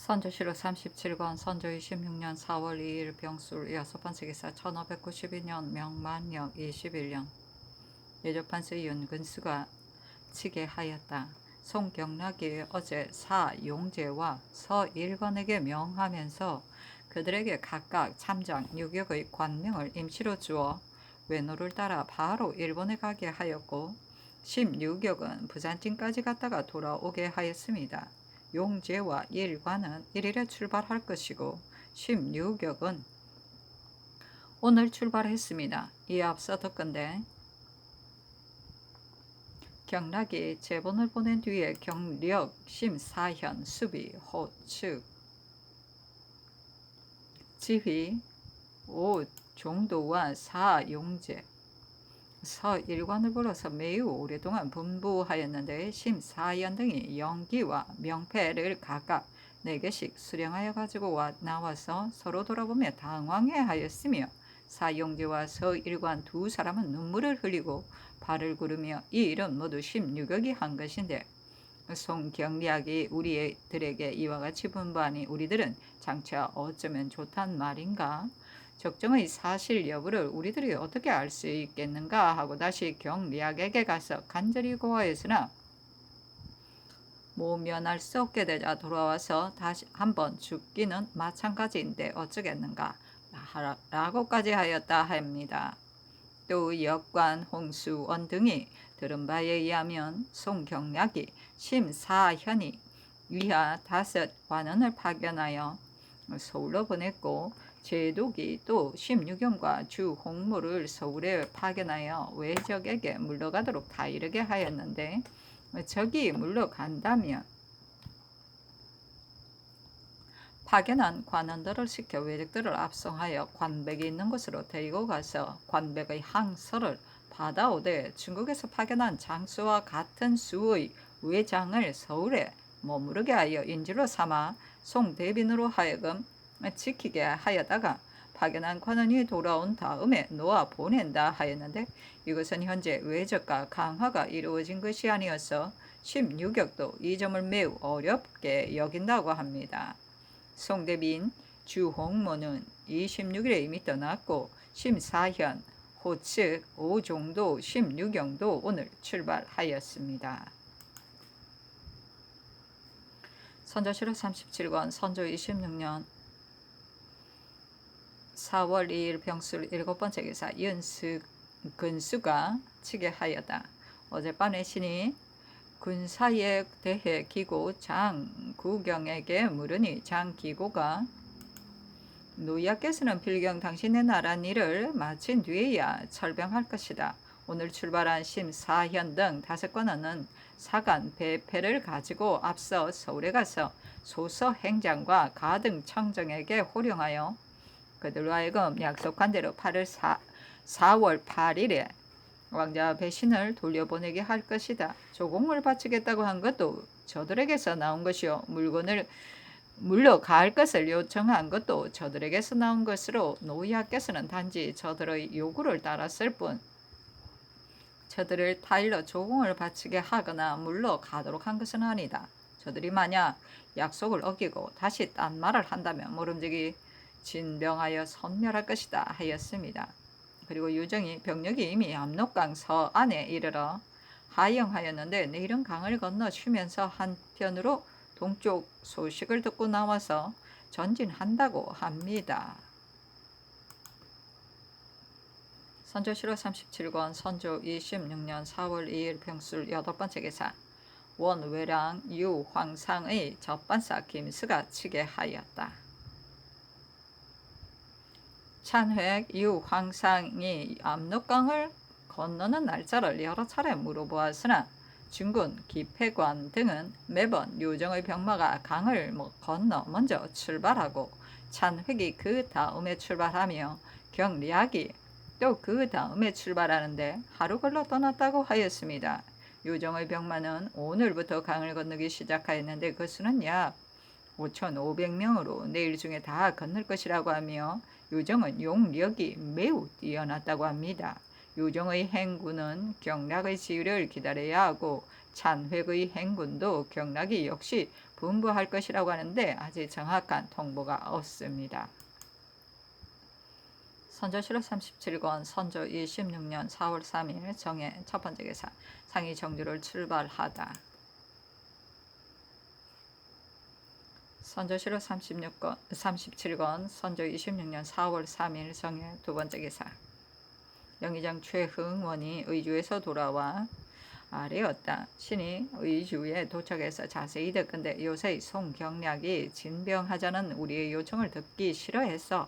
선조실록 37권 선조 26년 4월 2일 병술 여섯 번째 기사 1592년 명만력 21년 예조판서 윤근수가 치게 하였다. 송경락이 어제 사용제와 서일관에게 명하면서 그들에게 각각 참장 6역의 관명을 임시로 주어 외노를 따라 바로 일본에 가게 하였고 16역은 부산쯤까지 갔다가 돌아오게 하였습니다. 용제와 일관은 1일에 출발할 것이고 16역은 오늘 출발했습니다. 이에 앞서 덧건데 경락이 제본을 보낸 뒤에 경력, 심사현, 수비, 호측, 지휘, 오 종도와 사용제, 서일관을 불러서 매우 오랫동안 분부하였는데 심사현 등이 영기와 명패를 각각 4개씩 수령하여 가지고 나와서 서로 돌아보며 당황해하였으며 사용제와 서일관 두 사람은 눈물을 흘리고 발을 구르며 이 일은 모두 16역이 한 것인데 송경리학이 우리들에게 이와 같이 분부하니 우리들은 장차 어쩌면 좋단 말인가? 적정의 사실 여부를 우리들이 어떻게 알 수 있겠는가 하고 다시 경리학에게 가서 간절히 고하였으나 모면할 수 없게 되자 돌아와서 다시 한번 죽기는 마찬가지인데 어쩌겠는가 라고까지 하였다 합니다. 또 역관, 홍수원 등이 들은 바에 의하면 송경락이 심사현이 위하 5관원을 파견하여 서울로 보냈고 제독이 또 16연과 주홍무를 서울에 파견하여 외적에게 물러가도록 다 이르게 하였는데 적이 물러간다면 파견한 관원들을 시켜 외적들을 압송하여 관백이 있는 곳으로 데리고 가서 관백의 항서를 받아오되 중국에서 파견한 장수와 같은 수의 외장을 서울에 머무르게 하여 인질로 삼아 송대빈으로 하여금 지키게 하여다가 파견한 관원이 돌아온 다음에 놓아 보낸다 하였는데 이것은 현재 외적과 강화가 이루어진 것이 아니어서 16역도 이 점을 매우 어렵게 여긴다고 합니다. 송대빈, 주홍모는 26일에 이미 떠났고 심사현, 호측, 오종도, 16영도 오늘 출발하였습니다. 선조실록 37권 선조 26년 4월 2일 병술 7번째 기사 근수가 치게 하였다. 어젯밤에 신이 군사에 대해 기고 장구경에게 물으니 장기고가 노약께서는 필경 당신의 나란 일을 마친 뒤에야 철병할 것이다. 오늘 출발한 심사현 등 5관원은 사간 배패를 가지고 앞서 서울에 가서 소서 행장과 가등 청정에게 호령하여 그들로 하여금 약속한 대로 4월 8일에 왕자 배신을 돌려보내게 할 것이다. 조공을 바치겠다고 한 것도 저들에게서 나온 것이요 물건을 물러갈 것을 요청한 것도 저들에게서 나온 것으로 노이하께서는 단지 저들의 요구를 따랐을 뿐 저들을 타일러 조공을 바치게 하거나 물러가도록 한 것은 아니다. 저들이 만약 약속을 어기고 다시 딴 말을 한다면 모름지기 진병하여 선멸할 것이다 하였습니다. 그리고 유정이 병력이 이미 압록강 서안에 이르러 하영하였는데 내일은 강을 건너 쉬면서 한편으로 동쪽 소식을 듣고 나와서 전진한다고 합니다. 선조실록 37권 선조 26년 4월 2일 병술 8번째 기사 원외랑 유황상의 접반사 김수가 치게 하였다. 찬획 유황상이 압록강을 건너는 날짜를 여러 차례 물어보았으나 중군, 기패관 등은 매번 요정의 병마가 강을 건너 먼저 출발하고 찬획이 그 다음에 출발하며 경리학이 또 그 다음에 출발하는데 하루 걸러 떠났다고 하였습니다. 요정의 병마는 오늘부터 강을 건너기 시작하였는데 그 수는 약 5,500명으로 내일 중에 다 건널 것이라고 하며 요정은 용력이 매우 뛰어났다고 합니다. 요정의 행군은 경락의 지휘를 기다려야 하고 찬획의 행군도 경락이 역시 분부할 것이라고 하는데 아직 정확한 통보가 없습니다. 선조실록 37권 선조 26년 4월 3일 정해 첫 번째 계사 상위 정주를 출발하다. 선조실록 37권 선조 26년 4월 3일 정해 두 번째 계사 영의정 최흥원이 의주에서 돌아와 아래였다. 신이 의주에 도착해서 자세히 듣건대 요새 송경략이 진병하자는 우리의 요청을 듣기 싫어했어.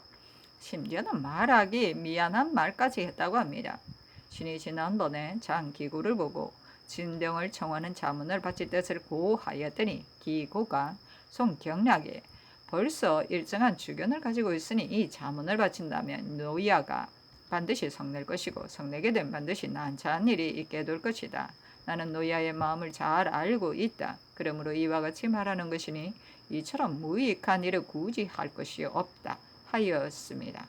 심지어는 말하기 미안한 말까지 했다고 합니다. 신이 지난번에 장기구를 보고 진병을 청하는 자문을 바칠 뜻을 고하였더니 기구가 송경략이 벌써 일정한 주견을 가지고 있으니 이 자문을 바친다면 노야가 반드시 성낼 것이고 성내게 되면 반드시 난처한 일이 있게 될 것이다. 나는 노야의 마음을 잘 알고 있다. 그러므로 이와 같이 말하는 것이니 이처럼 무익한 일을 굳이 할 것이 없다 하였습니다.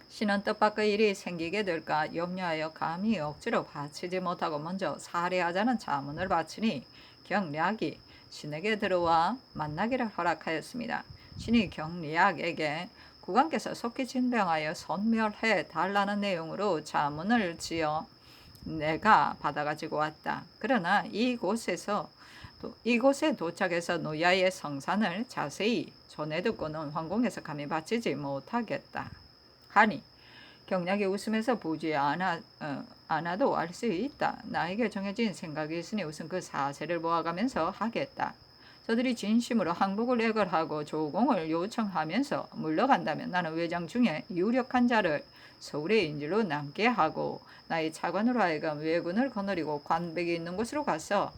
신은 뜻밖의 일이 생기게 될까 염려하여 감히 억지로 바치지 못하고 먼저 살해하자는 자문을 바치니 경략이 신에게 들어와 만나기를 허락하였습니다. 신이 경략에게 국왕께서 속히 진병하여 선멸해 달라는 내용으로 자문을 지어 내가 받아가지고 왔다. 그러나 이곳에 도착해서 노야의 성산을 자세히 전해 듣고는 황궁에서 감히 바치지 못하겠다 하니 경략이 웃으면서 보지 않아도 알 수 있다. 나에게 정해진 생각이 있으니 우선 그 사세를 모아가면서 하겠다. 저들이 진심으로 항복을 애걸하고 조공을 요청하면서 물러간다면 나는 외장 중에 유력한 자를 서울의 인질로 남게 하고 나의 차관으로 하여금 왜군을 거느리고 관백이 있는 곳으로 가서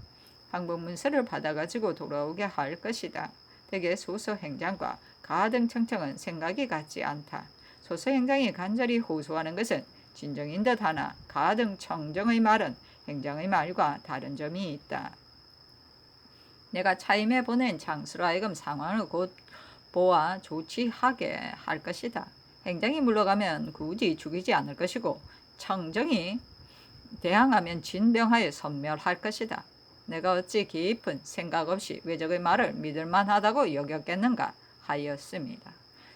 항복 문서를 받아가지고 돌아오게 할 것이다. 대개 소서행장과 가등청청은 생각이 같지 않다. 소서행장이 간절히 호소하는 것은 진정인 듯 하나 가등청정의 말은 행장의 말과 다른 점이 있다. 내가 차임해 보낸 장수로 하여금 상황을 곧 보아 조치하게 할 것이다. 행장이 물러가면 굳이 죽이지 않을 것이고 청정이 대항하면 진병하여 섬멸할 것이다. 내가 어찌 깊은 생각 없이 외적의 말을 믿을 만하다고 여겼겠는가 하였습니다.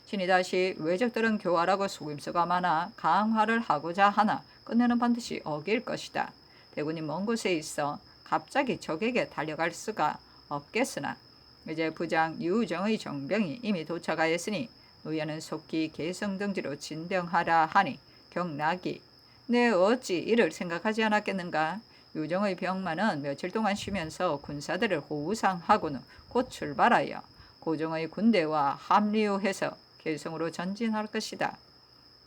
신이 다시 외적들은 교활하고 속임수가 많아 강화를 하고자 하나 끝내는 반드시 어길 것이다. 대군이 먼 곳에 있어 갑자기 적에게 달려갈 수가 없겠으나 이제 부장 유정의 정병이 이미 도착하였으니 노예는 속히 개성등지로 진병하라 하니 경락이 내 어찌 이를 생각하지 않았겠는가. 유정의 병마는 며칠 동안 쉬면서 군사들을 호우상하고는 곧 출발하여 고종의 군대와 합류해서 개성으로 전진할 것이다.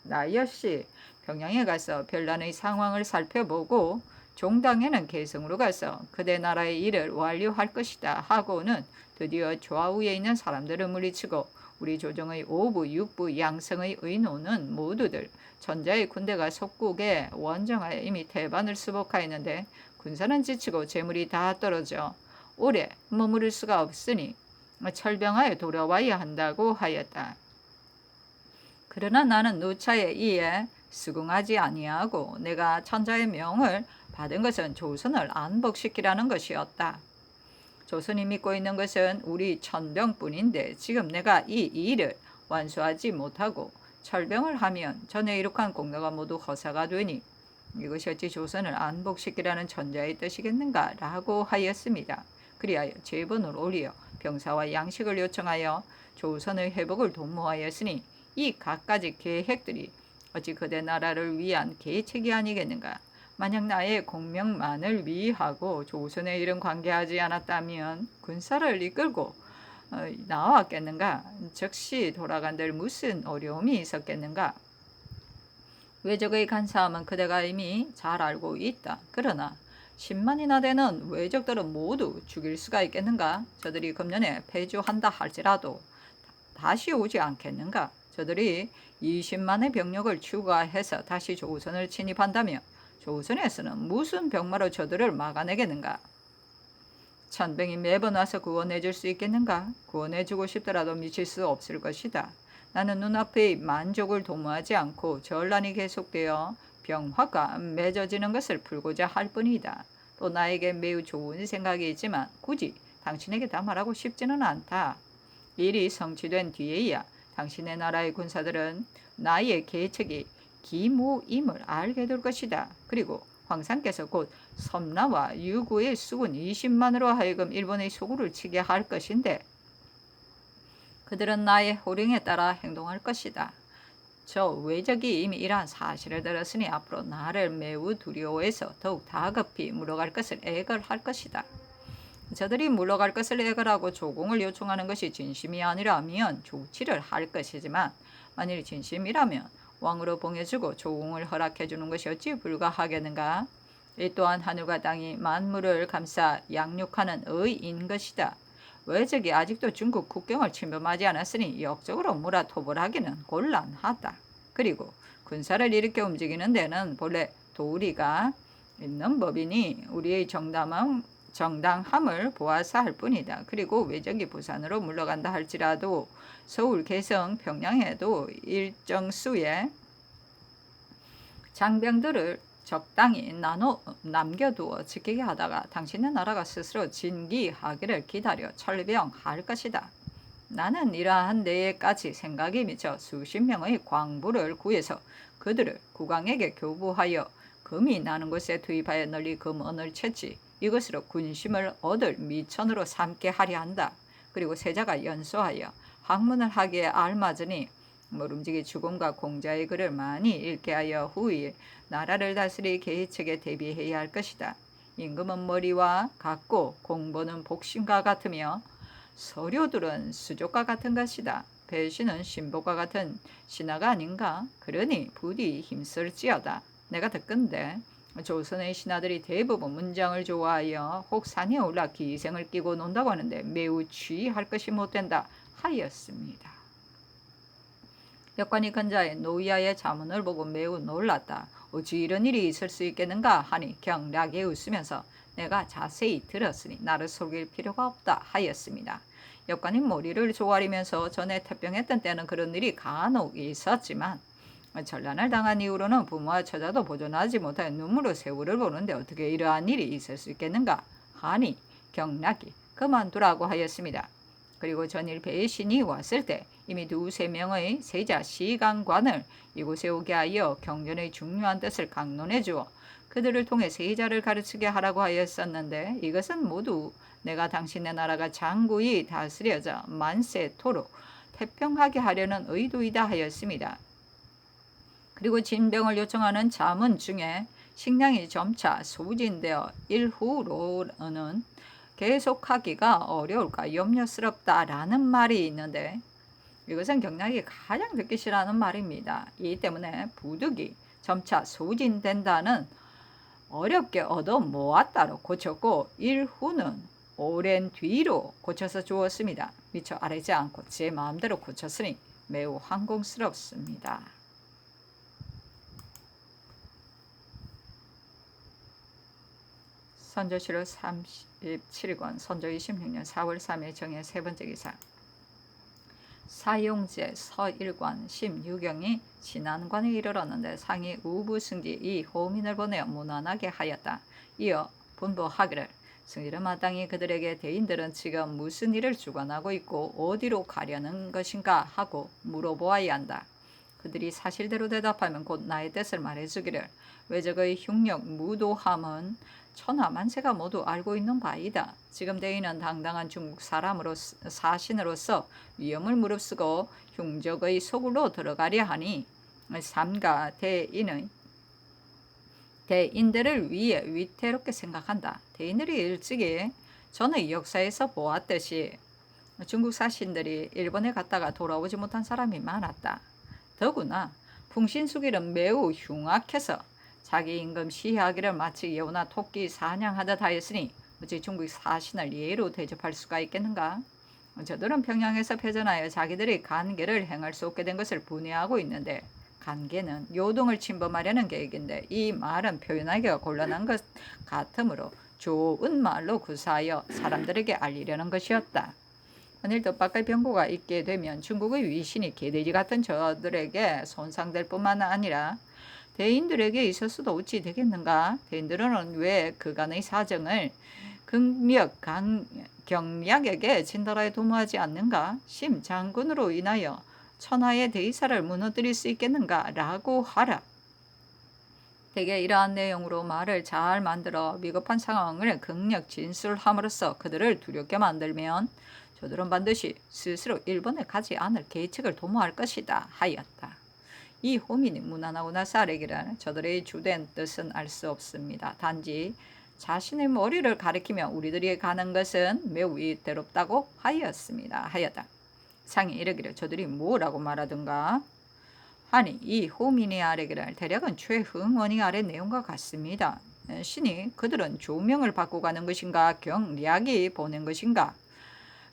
나 역시 평양에 가서 별난의 상황을 살펴보고 종당에는 개성으로 가서 그대 나라의 일을 완료할 것이다 하고는 드디어 좌우에 있는 사람들을 물리치고 우리 조정의 5부, 6부, 양성의 의노는 모두들 전자의 군대가 속국에 원정하여 이미 태반을 수복하였는데 군사는 지치고 재물이 다 떨어져 오래 머무를 수가 없으니 철병하여 돌아와야 한다고 하였다. 그러나 나는 누차에 이에 수긍하지 아니하고 내가 천자의 명을 받은 것은 조선을 안복시키라는 것이었다. 조선이 믿고 있는 것은 우리 천병뿐인데 지금 내가 이 일을 완수하지 못하고 철병을 하면 전에 이룩한 공로가 모두 허사가 되니 이것이 어찌 조선을 안복시키라는 천자의 뜻이겠는가 라고 하였습니다. 그리하여 제본을 올려 병사와 양식을 요청하여 조선의 회복을 도모하였으니 이 갖가지 계획들이 어찌 그대 나라를 위한 계책이 아니겠는가. 만약 나의 공명만을 위하고 조선의 일은 관계하지 않았다면 군사를 이끌고 나왔겠는가. 즉시 돌아간들 무슨 어려움이 있었겠는가. 외적의 간사함은 그대가 이미 잘 알고 있다. 그러나 10만이나 되는 외적들은 모두 죽일 수가 있겠는가. 저들이 금년에 패주한다 할지라도 다시 오지 않겠는가. 저들이 20만의 병력을 추가해서 다시 조선을 침입한다면 조선에서는 무슨 병마로 저들을 막아내겠는가. 천병이 매번 와서 구원해줄 수 있겠는가. 구원해주고 싶더라도 미칠 수 없을 것이다. 나는 눈앞의 만족을 도모하지 않고 전란이 계속되어 병화가 맺어지는 것을 풀고자 할 뿐이다. 또 나에게 매우 좋은 생각이 있지만 굳이 당신에게 다 말하고 싶지는 않다. 일이 성취된 뒤에야 당신의 나라의 군사들은 나의 계책이 기무임을 알게 될 것이다. 그리고 황상께서 곧 섬나와 유구의 수군 20만으로 하여금 일본의 소굴을 치게 할 것인데 그들은 나의 호령에 따라 행동할 것이다. 저 외적이 이미 이러한 사실을 들었으니 앞으로 나를 매우 두려워해서 더욱 다급히 물러갈 것을 애걸할 것이다. 저들이 물러갈 것을 애걸하고 조공을 요청하는 것이 진심이 아니라면 조치를 할 것이지만 만일 진심이라면 왕으로 봉해주고 조공을 허락해주는 것이 어찌 불가하겠는가? 이 또한 하늘과 땅이 만물을 감싸 양육하는 의인 것이다. 외적이 아직도 중국 국경을 침범하지 않았으니 역적으로 몰아토벌 하기는 곤란하다. 그리고 군사를 일으켜 움직이는 데는 본래 도리가 있는 법이니 우리의 정당함을 보아서 할 뿐이다. 그리고 외적이 부산으로 물러간다 할지라도 서울, 개성, 평양에도 일정 수의 장병들을 적당히 남겨두어 지키게 하다가 당신의 나라가 스스로 진기하기를 기다려 철병할 것이다. 나는 이러한 데에까지 생각이 미쳐 수십 명의 광부를 구해서 그들을 국왕에게 교부하여 금이 나는 곳에 투입하여 널리 금언을 쳤지. 이것으로 군심을 얻을 미천으로 삼게 하려 한다. 그리고 세자가 연소하여 학문을 하기에 알맞으니 모름지기 죽음과 공자의 글을 많이 읽게 하여 후일 나라를 다스릴 계책에 대비해야 할 것이다. 임금은 머리와 같고 공보는 복신과 같으며 서료들은 수족과 같은 것이다. 배신은 신복과 같은 신하가 아닌가? 그러니 부디 힘쓸지어다. 내가 듣건대 조선의 신하들이 대부분 문장을 좋아하여 혹 산에 올라 기생을 끼고 논다고 하는데 매우 취할 것이 못된다 하였습니다. 역관이 근자의 노이아의 자문을 보고 매우 놀랐다. 어찌 이런 일이 있을 수 있겠는가 하니 경략에 웃으면서 내가 자세히 들었으니 나를 속일 필요가 없다 하였습니다. 역관이 머리를 조아리면서 전에 태평했던 때는 그런 일이 간혹 있었지만 전란을 당한 이후로는 부모와 처자도 보존하지 못하여 눈물로 세월을 보는데 어떻게 이러한 일이 있을 수 있겠는가 하니 경락이 그만두라고 하였습니다. 그리고 전일 배신이 왔을 때 이미 두세 명의 세자 시강관을 이곳에 오게 하여 경전의 중요한 뜻을 강론해 주어 그들을 통해 세자를 가르치게 하라고 하였었는데 이것은 모두 내가 당신의 나라가 장구히 다스려져 만세토록 태평하게 하려는 의도이다 하였습니다. 그리고 진병을 요청하는 자문 중에 식량이 점차 소진되어 일후로는 계속하기가 어려울까 염려스럽다라는 말이 있는데 이것은 경락이 가장 듣기 싫어하는 말입니다. 이 때문에 부득이 점차 소진된다는 어렵게 얻어 모았다로 고쳤고 일후는 오랜 뒤로 고쳐서 주었습니다. 미처 아뢰지 않고 제 마음대로 고쳤으니 매우 황공스럽습니다. 선조실록 37권 선조 26년 4월 3일 정의 세 번째 기사 사용제 서일관 심유경이 진안관에 이르렀는데 상이 우부승지 이 호민을 보내어 무난하게 하였다. 이어 분부하기를 승리를 마땅히 그들에게 대인들은 지금 무슨 일을 주관하고 있고 어디로 가려는 것인가 하고 물어보아야 한다. 그들이 사실대로 대답하면 곧 나의 뜻을 말해주기를 외적의 흉력 무도함은 천하만세가 모두 알고 있는 바이다. 지금 대인은 당당한 중국 사신으로서 위험을 무릅쓰고 흉적의 소굴로 들어가려 하니 삼가 대인들을 위해 위태롭게 생각한다. 대인들이 일찍이 전의 역사에서 보았듯이 중국 사신들이 일본에 갔다가 돌아오지 못한 사람이 많았다. 더구나 풍신수길은 매우 흉악해서 자기 임금 시하기를 마치 여우나 토끼 사냥하듯 하였으니 어찌 중국 사신을 예로 대접할 수가 있겠는가? 저들은 평양에서 패전하여 자기들의 간계를 행할 수 없게 된 것을 분해하고 있는데 간계는 요동을 침범하려는 계획인데 이 말은 표현하기가 곤란한 것 같으므로 좋은 말로 구사하여 사람들에게 알리려는 것이었다. 만일 뜻밖의 병고가 있게 되면 중국의 위신이 개돼지 같은 저들에게 손상될 뿐만 아니라 대인들에게 있어서도 어찌 되겠는가? 대인들은 왜 그간의 사정을 경략에게 진달아에 도모하지 않는가? 심 장군으로 인하여 천하의 대의사를 무너뜨릴 수 있겠는가? 라고 하라. 대개 이러한 내용으로 말을 잘 만들어 비겁한 상황을 극력 진술함으로써 그들을 두렵게 만들면 저들은 반드시 스스로 일본에 가지 않을 계책을 도모할 것이다 하였다. 이 호민이 무난하고 나서 아래기를 저들의 주된 뜻은 알 수 없습니다. 단지 자신의 머리를 가리키며 우리들이 가는 것은 매우 위태롭다고 하였다. 상이 이르기를 저들이 뭐라고 말하든가 하니 이 호민이 아래기를 대략은 최흥원이 아래 내용과 같습니다. 신이 그들은 조명을 받고 가는 것인가 경략이 보낸 것인가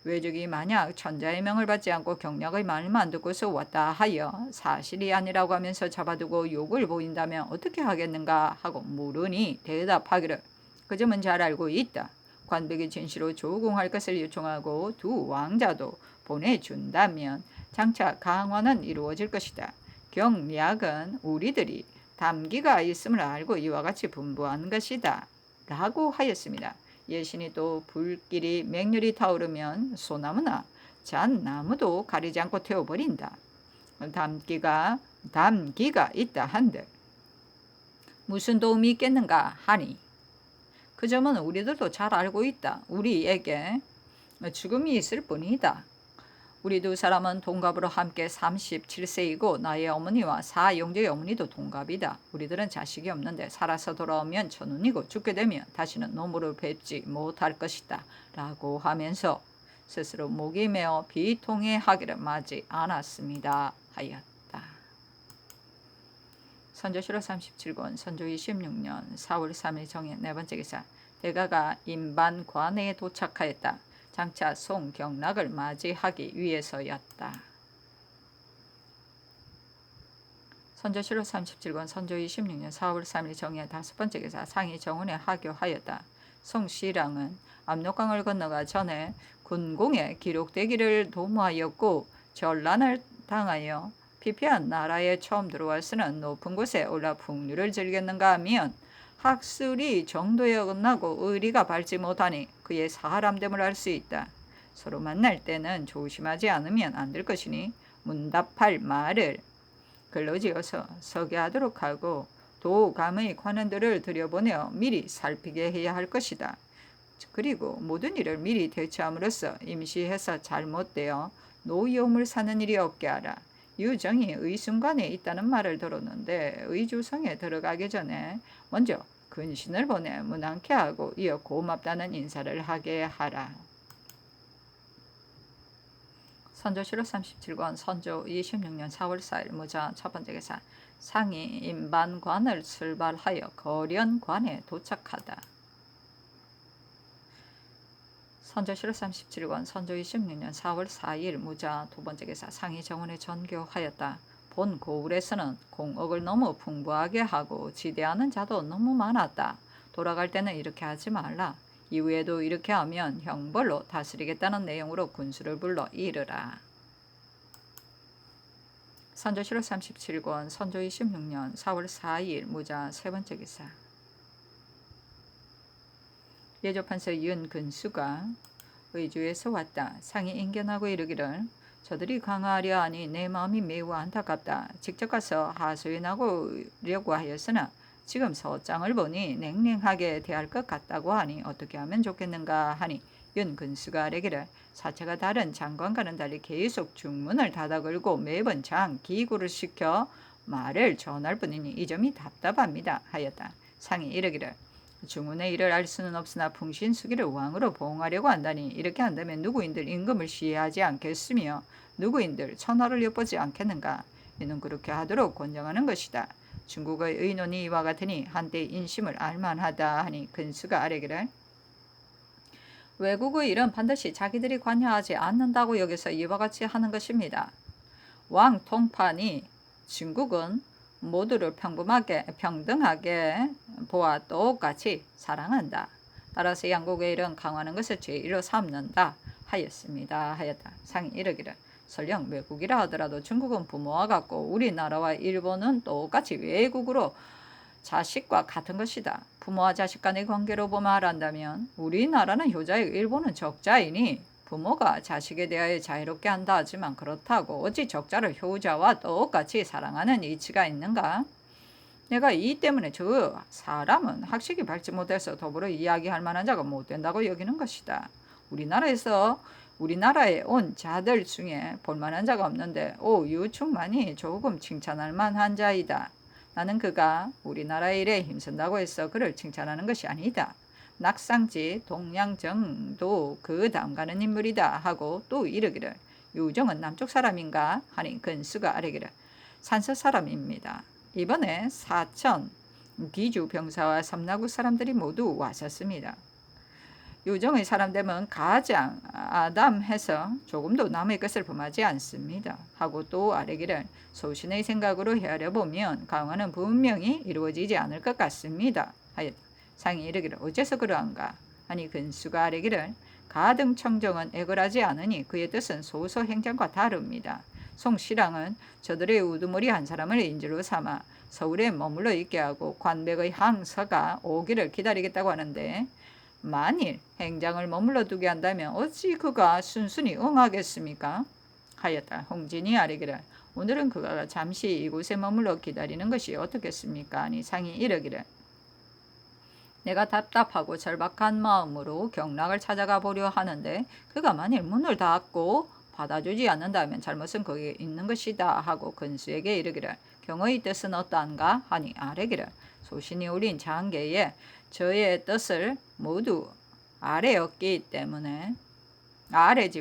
외적이 만약 천자의 명을 받지 않고 경략의 말만 듣고서 왔다 하여 사실이 아니라고 하면서 잡아두고 욕을 보인다면 어떻게 하겠는가 하고 물으니 대답하기를 그 점은 잘 알고 있다. 관백이 진시로 조공할 것을 요청하고 두 왕자도 보내준다면 장차 강화는 이루어질 것이다. 경략은 우리들이 담기가 있음을 알고 이와 같이 분부한 것이다. 라고 하였습니다. 예신이 또 불길이 맹렬히 타오르면 소나무나 잣나무도 가리지 않고 태워버린다. 담기가 있다 한들 무슨 도움이 있겠는가 하니 그 점은 우리들도 잘 알고 있다. 우리에게 죽음이 있을 뿐이다. 우리 두 사람은 동갑으로 함께 37세이고 나의 어머니와 사형제의 어머니도 동갑이다. 우리들은 자식이 없는데 살아서 돌아오면 천운이고 죽게 되면 다시는 노모를 뵙지 못할 것이다. 라고 하면서 스스로 목이 메어 비통해하기를 마지 않았습니다. 하였다. 선조실록 37권 선조 26년 4월 3일 정해 네 번째 기사 대가가 임반관에 도착하였다. 장차 송경락을 맞이하기 위해서였다. 선조실록 37권 선조 26년 4월 3일 정해 다섯 번째 기사 상이 정원에 하교하였다. 송씨랑은 압록강을 건너가 전에 군공에 기록되기를 도모하였고 전란을 당하여 피폐한 나라에 처음 들어와서는 높은 곳에 올라 풍류를 즐겼는가 하면 학술이 정도에 어긋나고 의리가 밝지 못하니 그의 사람됨을 알 수 있다. 서로 만날 때는 조심하지 않으면 안 될 것이니 문답할 말을 글러지어서 서게 하도록 하고 도감의 관원들을 들여보내어 미리 살피게 해야 할 것이다. 그리고 모든 일을 미리 대처함으로써 임시해서 잘못되어 노여움을 사는 일이 없게 하라. 유정이 의순관에 있다는 말을 들었는데 의주성에 들어가기 전에 먼저 근신을 보내 문안케 하고 이어 고맙다는 인사를 하게 하라. 선조실록 37권 선조 26년 4월 4일 무자 첫 번째 기사 상이 임반관을 출발하여 거련관에 도착하다. 선조실록 37권 선조 26년 4월 4일 무자 두 번째 기사 상이 정원에 전교하였다. 본 고을에서는 공업을 너무 풍부하게 하고 지대하는 자도 너무 많았다. 돌아갈 때는 이렇게 하지 말라. 이후에도 이렇게 하면 형벌로 다스리겠다는 내용으로 군수를 불러 이르라. 선조실록 37권 선조 26년 4월 4일 무자 세 번째 기사 예조판서 윤근수가 의주에서 왔다. 상이 인견하고 이르기를 저들이 강화하려 하니 내 마음이 매우 안타깝다. 직접 가서 하소연하고려고 하였으나 지금 서장을 보니 냉랭하게 대할 것 같다고 하니 어떻게 하면 좋겠는가 하니 윤근수가 아뢰기를 사체가 다른 장관과는 달리 계속 중문을 닫아 걸고 매번 장 기구를 시켜 말을 전할 뿐이니 이 점이 답답합니다 하였다. 상이 이르기를 중훈의 일을 알 수는 없으나 풍신수기를 왕으로 보응하려고 한다니 이렇게 한다면 누구인들 임금을 시해하지 않겠으며 누구인들 천하를 엿보지 않겠는가. 이는 그렇게 하도록 권장하는 것이다. 중국의 의논이 이와 같으니 한때 인심을 알만하다 하니 근수가 아뢰기를 외국의 일은 반드시 자기들이 관여하지 않는다고 여기서 이와 같이 하는 것입니다. 왕 통판이 중국은 모두를 평등하게 보아 똑같이 사랑한다. 따라서 양국의 일은 강화하는 것을 제일로 삼는다 하였습니다. 하였다. 상이 이르기를 설령 외국이라 하더라도 중국은 부모와 같고 우리나라와 일본은 똑같이 외국으로 자식과 같은 것이다. 부모와 자식 간의 관계로 말한다면 우리나라는 효자의 일부는 적자이니 부모가 자식에 대하여 자유롭게 한다 하지만 그렇다고 어찌 적자를 효자와 똑같이 사랑하는 이치가 있는가? 내가 이 때문에 저 사람은 학식이 밝지 못해서 더불어 이야기할 만한 자가 못 된다고 여기는 것이다. 우리나라에 온 자들 중에 볼만한 자가 없는데 유충만이 조금 칭찬할 만한 자이다. 나는 그가 우리나라 일에 힘쓴다고 해서 그를 칭찬하는 것이 아니다. 낙상지 동양정도 그 다음 가는 인물이다 하고 또 이르기를 유정은 남쪽 사람인가 하니 근수가 아뢰기를 산서 사람입니다. 이번에 사천 기주 병사와 삼나구 사람들이 모두 왔었습니다. 유정의 사람됨은 가장 아담해서 조금도 남의 것을 범하지 않습니다. 하고 또 아뢰기를 소신의 생각으로 헤아려 보면 강화는 분명히 이루어지지 않을 것 같습니다. 하였다. 상이 이르기를 어째서 그러한가? 아니 근수가 아뢰기를 가등청정은 애걸하지 않으니 그의 뜻은 소소행정과 다릅니다. 송시랑은 저들의 우두머리 한 사람을 인질로 삼아 서울에 머물러 있게 하고 관백의 항서가 오기를 기다리겠다고 하는데 만일 행장을 머물러 두게 한다면 어찌 그가 순순히 응하겠습니까? 하였다. 홍진이 아뢰기를 오늘은 그가 잠시 이곳에 머물러 기다리는 것이 어떻겠습니까? 아니 상이 이르기를 내가 답답하고 절박한 마음으로 경락을 찾아가 보려 하는데 그가 만일 문을 닫고 받아주지 않는다면 잘못은 거기에 있는 것이다 하고 근수에게 이르기를 경의 뜻은 어떠한가 하니 아뢰기를 소신이 울린 장계에 저의 뜻을 모두 아뢰지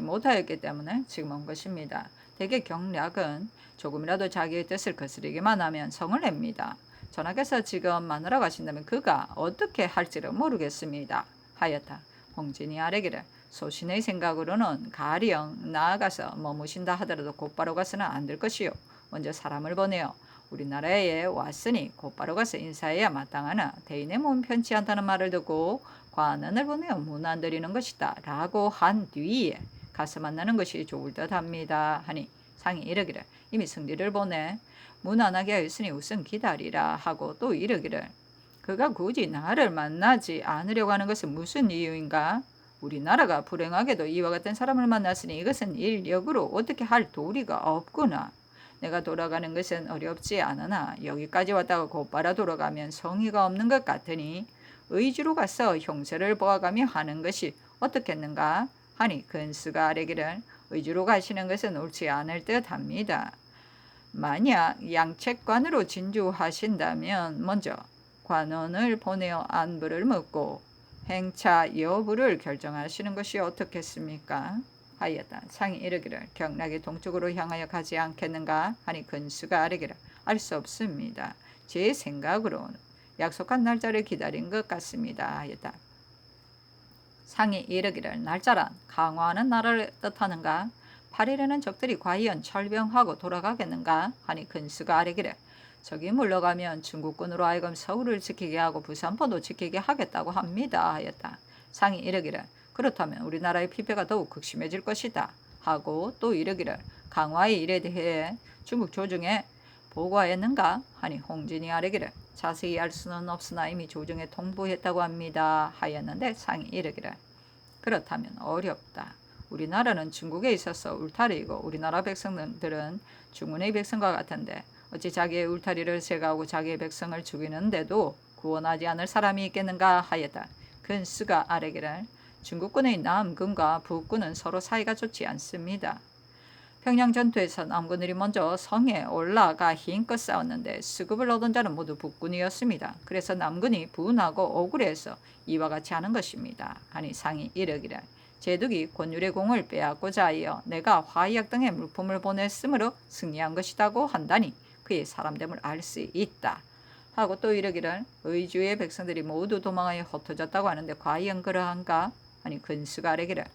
못하였기 때문에 지금 온 것입니다. 대개 경략은 조금이라도 자기의 뜻을 거스르기만 하면 성을 냅니다. 전하께서 지금 마누라 가신다면 그가 어떻게 할지를 모르겠습니다. 하였다. 홍진이 아뢰기를 소신의 생각으로는 가령 나아가서 머무신다 하더라도 곧바로 가서는 안 될 것이요. 먼저 사람을 보내어 우리나라에 왔으니 곧바로 가서 인사해야 마땅하나 대인의 몸 편치 않다는 말을 듣고 관원을 보내어 문안 드리는 것이다 라고 한 뒤에 가서 만나는 것이 좋을 듯 합니다. 하니 상이 이르기를 이미 승리를 보내 문안하게 하였으니 우선 기다리라 하고 또 이르기를 그가 굳이 나를 만나지 않으려고 하는 것은 무슨 이유인가? 우리나라가 불행하게도 이와 같은 사람을 만났으니 이것은 인력으로 어떻게 할 도리가 없구나. 내가 돌아가는 것은 어렵지 않으나 여기까지 왔다가 곧바로 돌아가면 성의가 없는 것 같으니 의주로 가서 형세를 보아가며 하는 것이 어떻겠는가? 하니 근수가 아뢰기를 의주로 가시는 것은 옳지 않을 듯 합니다. 만약 양책관으로 진주하신다면 먼저 관원을 보내어 안부를 묻고 행차 여부를 결정하시는 것이 어떻겠습니까? 하였다. 상이 이르기를 경락의 동쪽으로 향하여 가지 않겠는가? 하니 근수가 아뢰기를 알 수 없습니다. 제 생각으로는 약속한 날짜를 기다린 것 같습니다. 하였다. 상이 이르기를 날짜란 강화하는 날을 뜻하는가? 8일에는 적들이 과연 철병하고 돌아가겠는가? 하니 근수가 아뢰기를 적이 물러가면 중국군으로 하여금 서울을 지키게 하고 부산포도 지키게 하겠다고 합니다. 하였다. 상이 이르기를 그렇다면 우리나라의 피폐가 더욱 극심해질 것이다. 하고 또 이르기를 강화의 일에 대해 중국 조정에 보고하였는가? 하니 홍진이 아뢰기를 자세히 알 수는 없으나 이미 조정에 통보했다고 합니다. 하였는데 상이 이르기를 그렇다면 어렵다. 우리나라는 중국에 있어서 울타리이고 우리나라 백성들은 중문의 백성과 같은데 어찌 자기의 울타리를 제거하고 자기의 백성을 죽이는데도 구원하지 않을 사람이 있겠는가 하였다. 근수가 아뢰기를 중국군의 남군과 북군은 서로 사이가 좋지 않습니다. 평양 전투에서 남군들이 먼저 성에 올라가 힘껏 싸웠는데 수급을 얻은 자는 모두 북군이었습니다. 그래서 남군이 분하고 억울해서 이와 같이 하는 것입니다. 하니 상이 이르기를 제독이 권율의 공을 빼앗고자 하여 내가 화약 등의 물품을 보냈으므로 승리한 것이라고 한다니 그의 사람됨을 알 수 있다. 하고 또 이르기를 의주의 백성들이 모두 도망하여 흩어졌다고 하는데 과연 그러한가? 아니 근수가 아뢰기를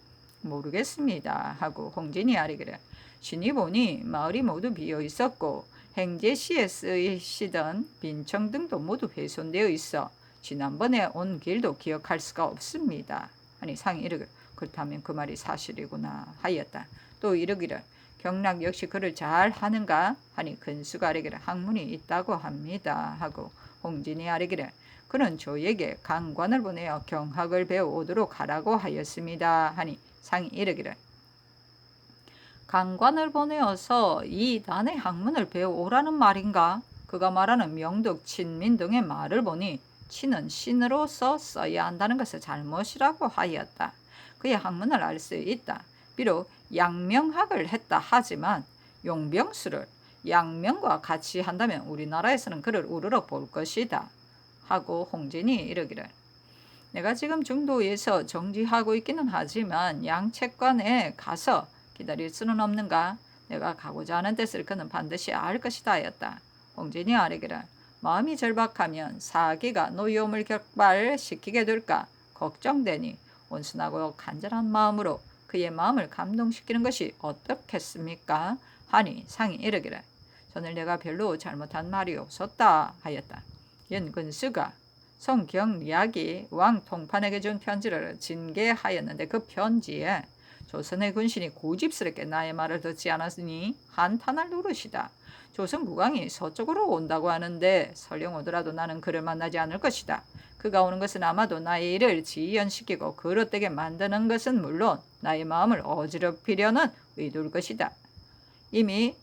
모르겠습니다. 하고 홍진이 아뢰기를 신이 보니 마을이 모두 비어 있었고 행제시에 쓰이시던 빈청 등도 모두 훼손되어 있어 지난번에 온 길도 기억할 수가 없습니다. 아니 상이 이르기를 그렇다면 그 말이 사실이구나 하였다. 또 이르기를 경락 역시 그를 잘 하는가? 하니 근수가 아뢰기를 학문이 있다고 합니다. 하고 홍진이 아뢰기를 그는 조에게 강관을 보내어 경학을 배워오도록 하라고 하였습니다. 하니 상이 이르기를 강관을 보내어서 이 난의 학문을 배워오라는 말인가? 그가 말하는 명덕, 친민 등의 말을 보니 친은 신으로서 써야 한다는 것을 잘못이라고 하였다. 그의 학문을 알 수 있다. 비록 양명학을 했다 하지만 용병수를 양명과 같이 한다면 우리나라에서는 그를 우러러 볼 것이다. 하고 홍진이 이르기를 내가 지금 중도에서 정지하고 있기는 하지만 양채관에 가서 기다릴 수는 없는가? 내가 가고자 하는 뜻을 그는 반드시 알 것이다 하였다. 홍진이 아뢰기를 마음이 절박하면 사기가 노여움을 격발시키게 될까 걱정되니 온순하고 간절한 마음으로 그의 마음을 감동시키는 것이 어떻겠습니까? 하니 상이 이르기를 전을 내가 별로 잘못한 말이 없었다 하였다. 연근수가 송경리학이 왕 통판에게 준 편지를 진개하였는데 그 편지에 조선의 군신이 고집스럽게 나의 말을 듣지 않았으니 한탄할 노릇이다. 조선 국왕이 서쪽으로 온다고 하는데 설령 오더라도 나는 그를 만나지 않을 것이다. 그가 오는 것은 아마도 나의 일을 지연시키고 그릇되게 만드는 것은 물론 나의 마음을 어지럽히려는 의도일 것이다. 이미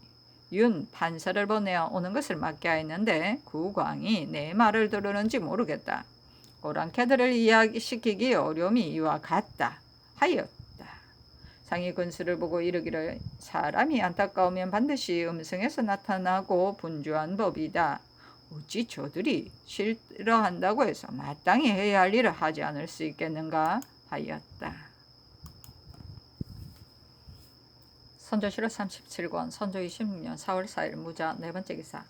윤 판사를 보내어 오는 것을 막게 하였는데 국왕이 내 말을 들으는지 모르겠다. 오랑캐들을 이야기시키기 어려움이 이와 같다 하였다. 상이 군수를 보고 이르기를 사람이 안타까우면 반드시 음성에서 나타나고 분주한 법이다. 어찌 저들이 싫어한다고 해서 마땅히 해야 할 일을 하지 않을 수 있겠는가 하였다. 선조실록 37권 선조 26년 4월 4일 무자 네 번째 기사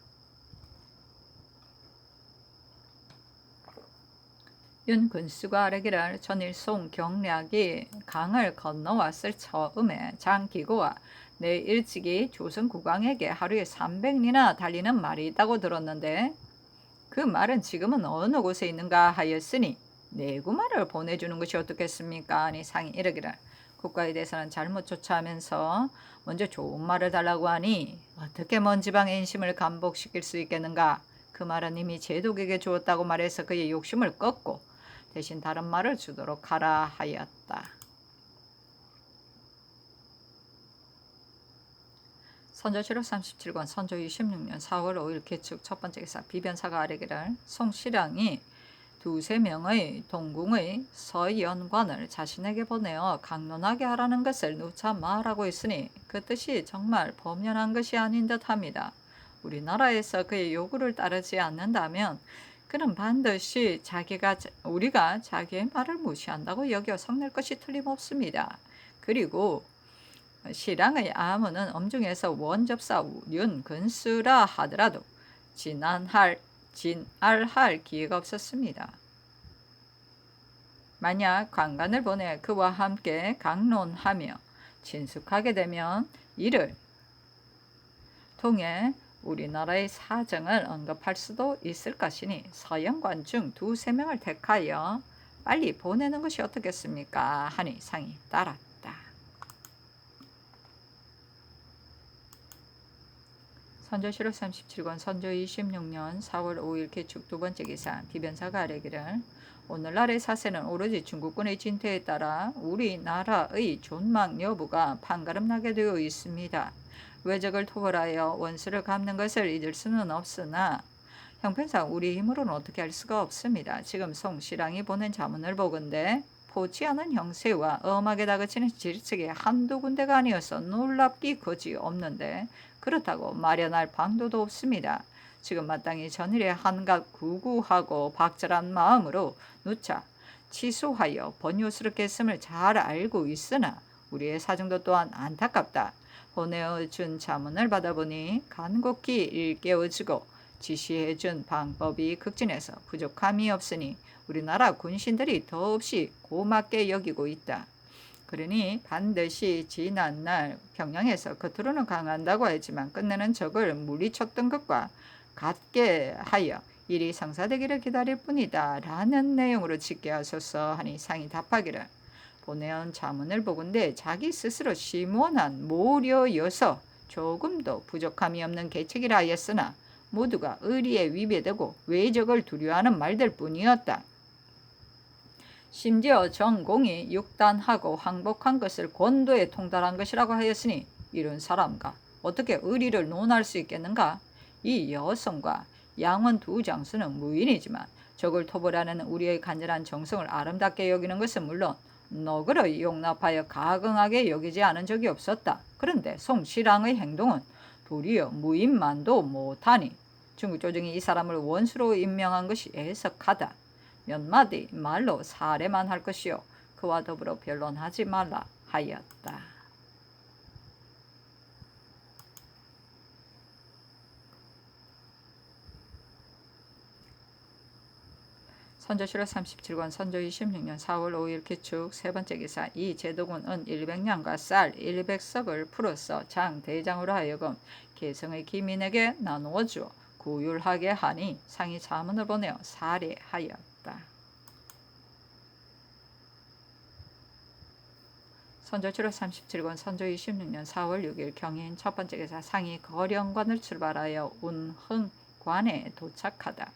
윤근수가 아뢰기를 전일 송경략이 강을 건너왔을 처음에 장기고와 내 일찍이 조선 국왕에게 하루에 300리나 달리는 말이 있다고 들었는데 그 말은 지금은 어느 곳에 있는가 하였으니 내구말을 보내주는 것이 어떻겠습니까? 하니 상이 이르기를 국가에 대해서는 잘못 조차하면서 먼저 좋은 말을 달라고 하니 어떻게 먼 지방의 인심을 감복시킬 수 있겠는가? 그 말은 이미 제독에게 주었다고 말해서 그의 욕심을 꺾고 대신 다른 말을 주도록 하라 하였다. 선조실록 37권 선조 26년 4월 5일 개축 첫 번째 기사 비변사가 아뢰기를 송실랑이 두세 명의 동궁의 서연관을 자신에게 보내어 강론하게 하라는 것을 누차 말하고 있으니 그 뜻이 정말 범연한 것이 아닌 듯합니다. 우리나라에서 그의 요구를 따르지 않는다면 그는 반드시 우리가 자기의 말을 무시한다고 여겨 성낼 것이 틀림없습니다. 그리고 실랑의 아무는 엄중에서 원접사 윤근수라 하더라도 진알할 기회가 없었습니다. 만약 관관을 보내 그와 함께 강론하며 친숙하게 되면 이를 통해 우리나라의 사정을 언급할 수도 있을 것이니 서연관 중 두세 명을 택하여 빨리 보내는 것이 어떻겠습니까? 하니 상이 따랐다. 선조실록 37권 선조 26년 4월 5일 개축 두 번째 기사 비변사가 아뢰기를 오늘날의 사세는 오로지 중국군의 진퇴에 따라 우리나라의 존망 여부가 판가름나게 되어 있습니다. 외적을 토벌하여 원수를 갚는 것을 잊을 수는 없으나 형편상 우리 힘으로는 어떻게 할 수가 없습니다. 지금 송실랑이 보낸 자문을 보건대 포치 않은 형세와 엄하게 다그치는 질책이 한두 군데가 아니어서 놀랍기 거지 없는데 그렇다고 마련할 방도도 없습니다. 지금 마땅히 전일에 한갓 구구하고 박절한 마음으로 누차 취소하여 번요스럽게 했음을 잘 알고 있으나 우리의 사정도 또한 안타깝다. 보내어준 자문을 받아보니 간곡히 일깨워주고 지시해준 방법이 극진해서 부족함이 없으니 우리나라 군신들이 더없이 고맙게 여기고 있다. 그러니 반드시 지난날 평양에서 겉으로는 강한다고 했지만 끝내는 적을 물리쳤던 것과 같게 하여 일이 성사되기를 기다릴 뿐이다 라는 내용으로 짓게 하소서 하니 상이 답하기를 보내온 자문을 보건대 자기 스스로 시원한 모려여서 조금도 부족함이 없는 계책이라 하였으나 모두가 의리에 위배되고 외적을 두려워하는 말들 뿐이었다. 심지어 정공이 육단하고 항복한 것을 권도에 통달한 것이라고 하였으니 이런 사람과 어떻게 의리를 논할 수 있겠는가? 이 여성과 양원 두 장수는 무인이지만 적을 토벌하는 우리의 간절한 정성을 아름답게 여기는 것은 물론 너그러이 용납하여 가긍하게 여기지 않은 적이 없었다. 그런데 송시랑의 행동은 도리어 무인만도 못하니 중국 조정이 이 사람을 원수로 임명한 것이 애석하다. 몇 마디 말로 사례만 할 것이요 그와 더불어 변론하지 말라 하였다. 선조실록 37권 선조 26년 4월 5일 기축 세 번째 기사 이 제독은 은 100냥과 쌀 100석을 풀어서 장 대장으로 하여금 계성의 기민에게 나누어 주어 구휼하게 하니 상이 자문을 보내어 살해하였다. 선조실록 37권 선조 26년 4월 6일 경인 첫 번째 기사 상이 거령관을 출발하여 운흥관에 도착하다.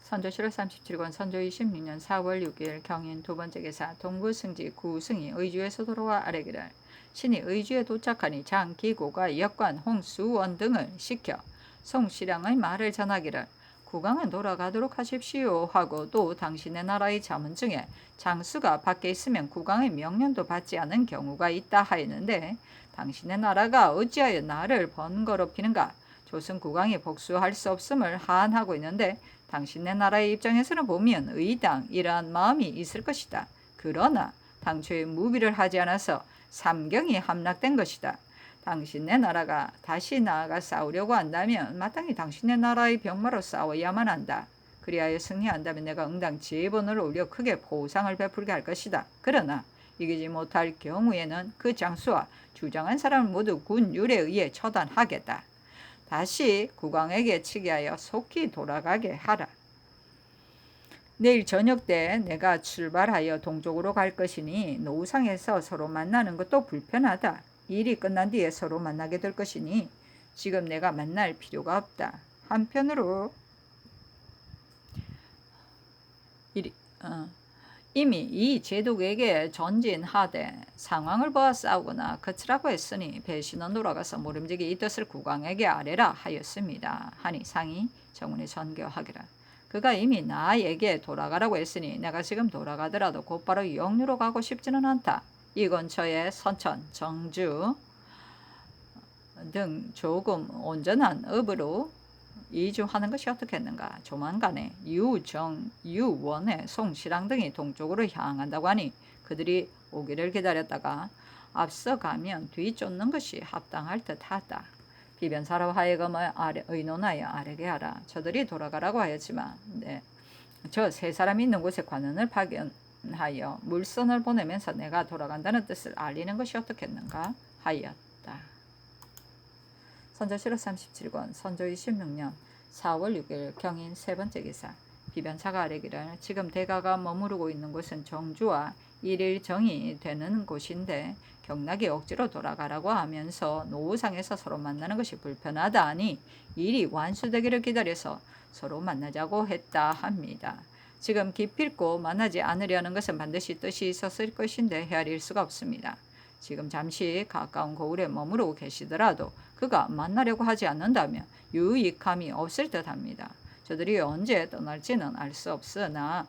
선조실록 37권 선조 26년 4월 6일 경인 두 번째 기사 동구승지 구승이 의주에서 돌아와 아뢰기를 신이 의주에 도착하니 장기고가 역관 홍수원 등을 시켜 송시량의 말을 전하기를 국왕은 돌아가도록 하십시오 하고 또 당신의 나라의 자문 중에 장수가 밖에 있으면 국왕의 명령도 받지 않은 경우가 있다 하였는데 당신의 나라가 어찌하여 나를 번거롭히는가? 조선 국왕이 복수할 수 없음을 하한하고 있는데 당신네 나라의 입장에서는 보면 의당이러한 마음이 있을 것이다. 그러나 당초에 무비를 하지 않아서 삼경이 함락된 것이다. 당신네 나라가 다시 나아가 싸우려고 한다면 마땅히 당신네 나라의 병마로 싸워야만 한다. 그리하여 승리한다면 내가 응당 제본을 올려 크게 보상을 베풀게 할 것이다. 그러나 이기지 못할 경우에는 그 장수와 주장한 사람을 모두 군율에 의해 처단하겠다. 다시 국왕에게 치게하여 속히 돌아가게 하라. 내일 저녁 때 내가 출발하여 동쪽으로 갈 것이니 노우상에서 서로 만나는 것도 불편하다. 일이 끝난 뒤에 서로 만나게 될 것이니 지금 내가 만날 필요가 없다. 한편으로 이미 이 제독에게 전진하되 상황을 보아 싸우거나 거치라고 했으니 배신은 돌아가서 모름지기 이 뜻을 국왕에게 아뢰라 하였습니다. 하니 상이 정운에 전교하기라. 그가 이미 나에게 돌아가라고 했으니 내가 지금 돌아가더라도 곧바로 영유로 가고 싶지는 않다. 이 근처에 선천, 정주 등 조금 온전한 업으로 이주하는 것이 어떻겠는가. 조만간에 유정, 유원의 송시랑 등이 동쪽으로 향한다고 하니 그들이 오기를 기다렸다가 앞서가면 뒤쫓는 것이 합당할 듯하다. 비변사로 하여금 의논하여 아뢰게 하라. 저들이 돌아가라고 하였지만 저 세 사람이 있는 곳에 관원을 파견하여 물선을 보내면서 내가 돌아간다는 뜻을 알리는 것이 어떻겠는가 하였다. 선조실록 37권 선조 26년 4월 6일 경인 세 번째 기사 비변사가 아뢰기를 지금 대가가 머무르고 있는 곳은 정주와 일일 정이 되는 곳인데 경락이 억지로 돌아가라고 하면서 노우상에서 서로 만나는 것이 불편하다 하니 일이 완수되기를 기다려서 서로 만나자고 했다 합니다. 지금 기필코 만나지 않으려는 것은 반드시 뜻이 있었을 것인데 헤아릴 수가 없습니다. 지금 잠시 가까운 고을에 머무르고 계시더라도 그가 만나려고 하지 않는다면 유익함이 없을 듯합니다. 저들이 언제 떠날지는 알 수 없으나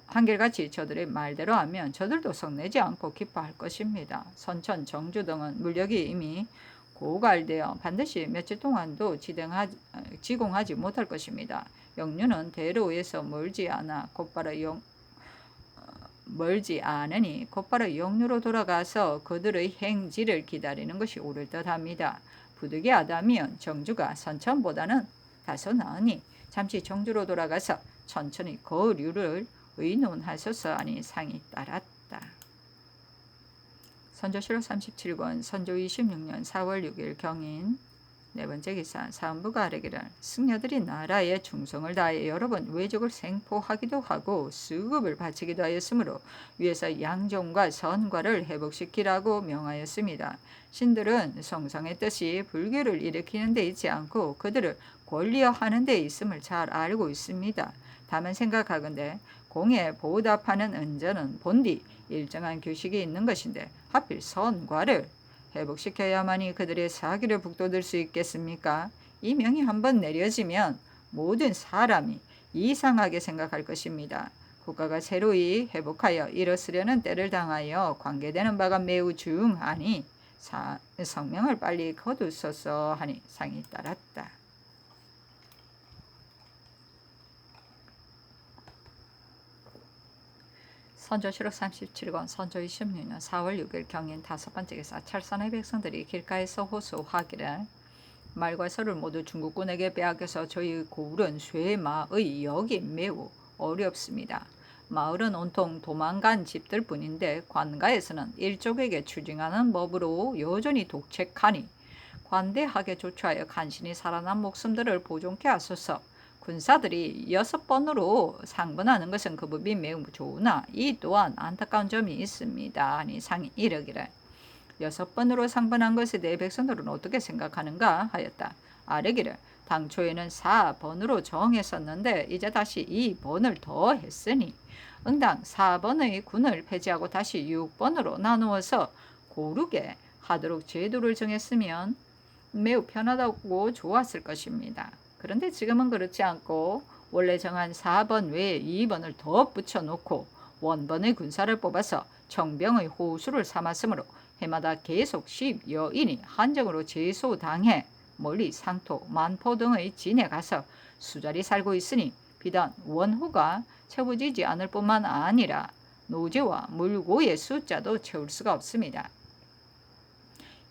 한결같이 저들의 말대로 하면 저들도 성내지 않고 기뻐할 것입니다. 선천, 정주 등은 물력이 이미 고갈되어 반드시 며칠 동안도 지공하지 못할 것입니다. 영유는 대로에서 멀지 않으니 곧바로 영유로 돌아가서 그들의 행지를 기다리는 것이 옳을 듯합니다. 부득이하다면 정주가 선천보다는 다소 나으니 잠시 정주로 돌아가서 천천히 거류를 의논하소서 하니 상이 따랐다. 선조실록 37권 선조 26년 4월 6일 경인 네 번째 기사, 사헌부가 아뢰기를 승려들이 나라에 충성을 다해 여러 번 외적을 생포하기도 하고 수급을 바치기도 하였으므로 위에서 양종과 선과를 회복시키라고 명하였습니다. 신들은 성상의 뜻이 불교를 일으키는 데 있지 않고 그들을 권리화하는 데 있음을 잘 알고 있습니다. 다만 생각하건대 공에 보답하는 은전은 본디 일정한 규칙이 있는 것인데 하필 선과를 회복시켜야만이 그들의 사기를 북돋을 수 있겠습니까? 이 명이 한번 내려지면 모든 사람이 이상하게 생각할 것입니다. 국가가 새로이 회복하여 일어서려는 때를 당하여 관계되는 바가 매우 중하니 성명을 빨리 거두소서 하니 상이 따랐다. 선조실록 37권 선조 26년 4월 6일 경인 다섯 번째 기사 찰산의 백성들이 길가에서 호소하기를 말과 서를 모두 중국군에게 빼앗겨서 저희 고을은 쇠마의 역이 매우 어렵습니다. 마을은 온통 도망간 집들 뿐인데 관가에서는 일족에게 추징하는 법으로 여전히 독책하니 관대하게 조처하여 간신히 살아난 목숨들을 보존케 하소서. 군사들이 6번으로 상번하는 것은 그 법이 매우 좋으나 이 또한 안타까운 점이 있습니다. 하니 상이 이르기를 6번으로 상번한 것에 대해 백성들은 어떻게 생각하는가 하였다. 아뢰기를 당초에는 4번으로 정했었는데 이제 다시 2번을 더했으니 응당 4번의 군을 폐지하고 다시 6번으로 나누어서 고르게 하도록 제도를 정했으면 매우 편하다고 좋았을 것입니다. 그런데 지금은 그렇지 않고 원래 정한 4번 외에 2번을 더 붙여놓고 원번의 군사를 뽑아서 청병의 호수를 삼았으므로 해마다 계속 10여인이 한정으로 제소당해 멀리 상토, 만포 등의 진에 가서 수자리 살고 있으니 비단 원후가 채워지지 않을 뿐만 아니라 노제와 물고의 숫자도 채울 수가 없습니다.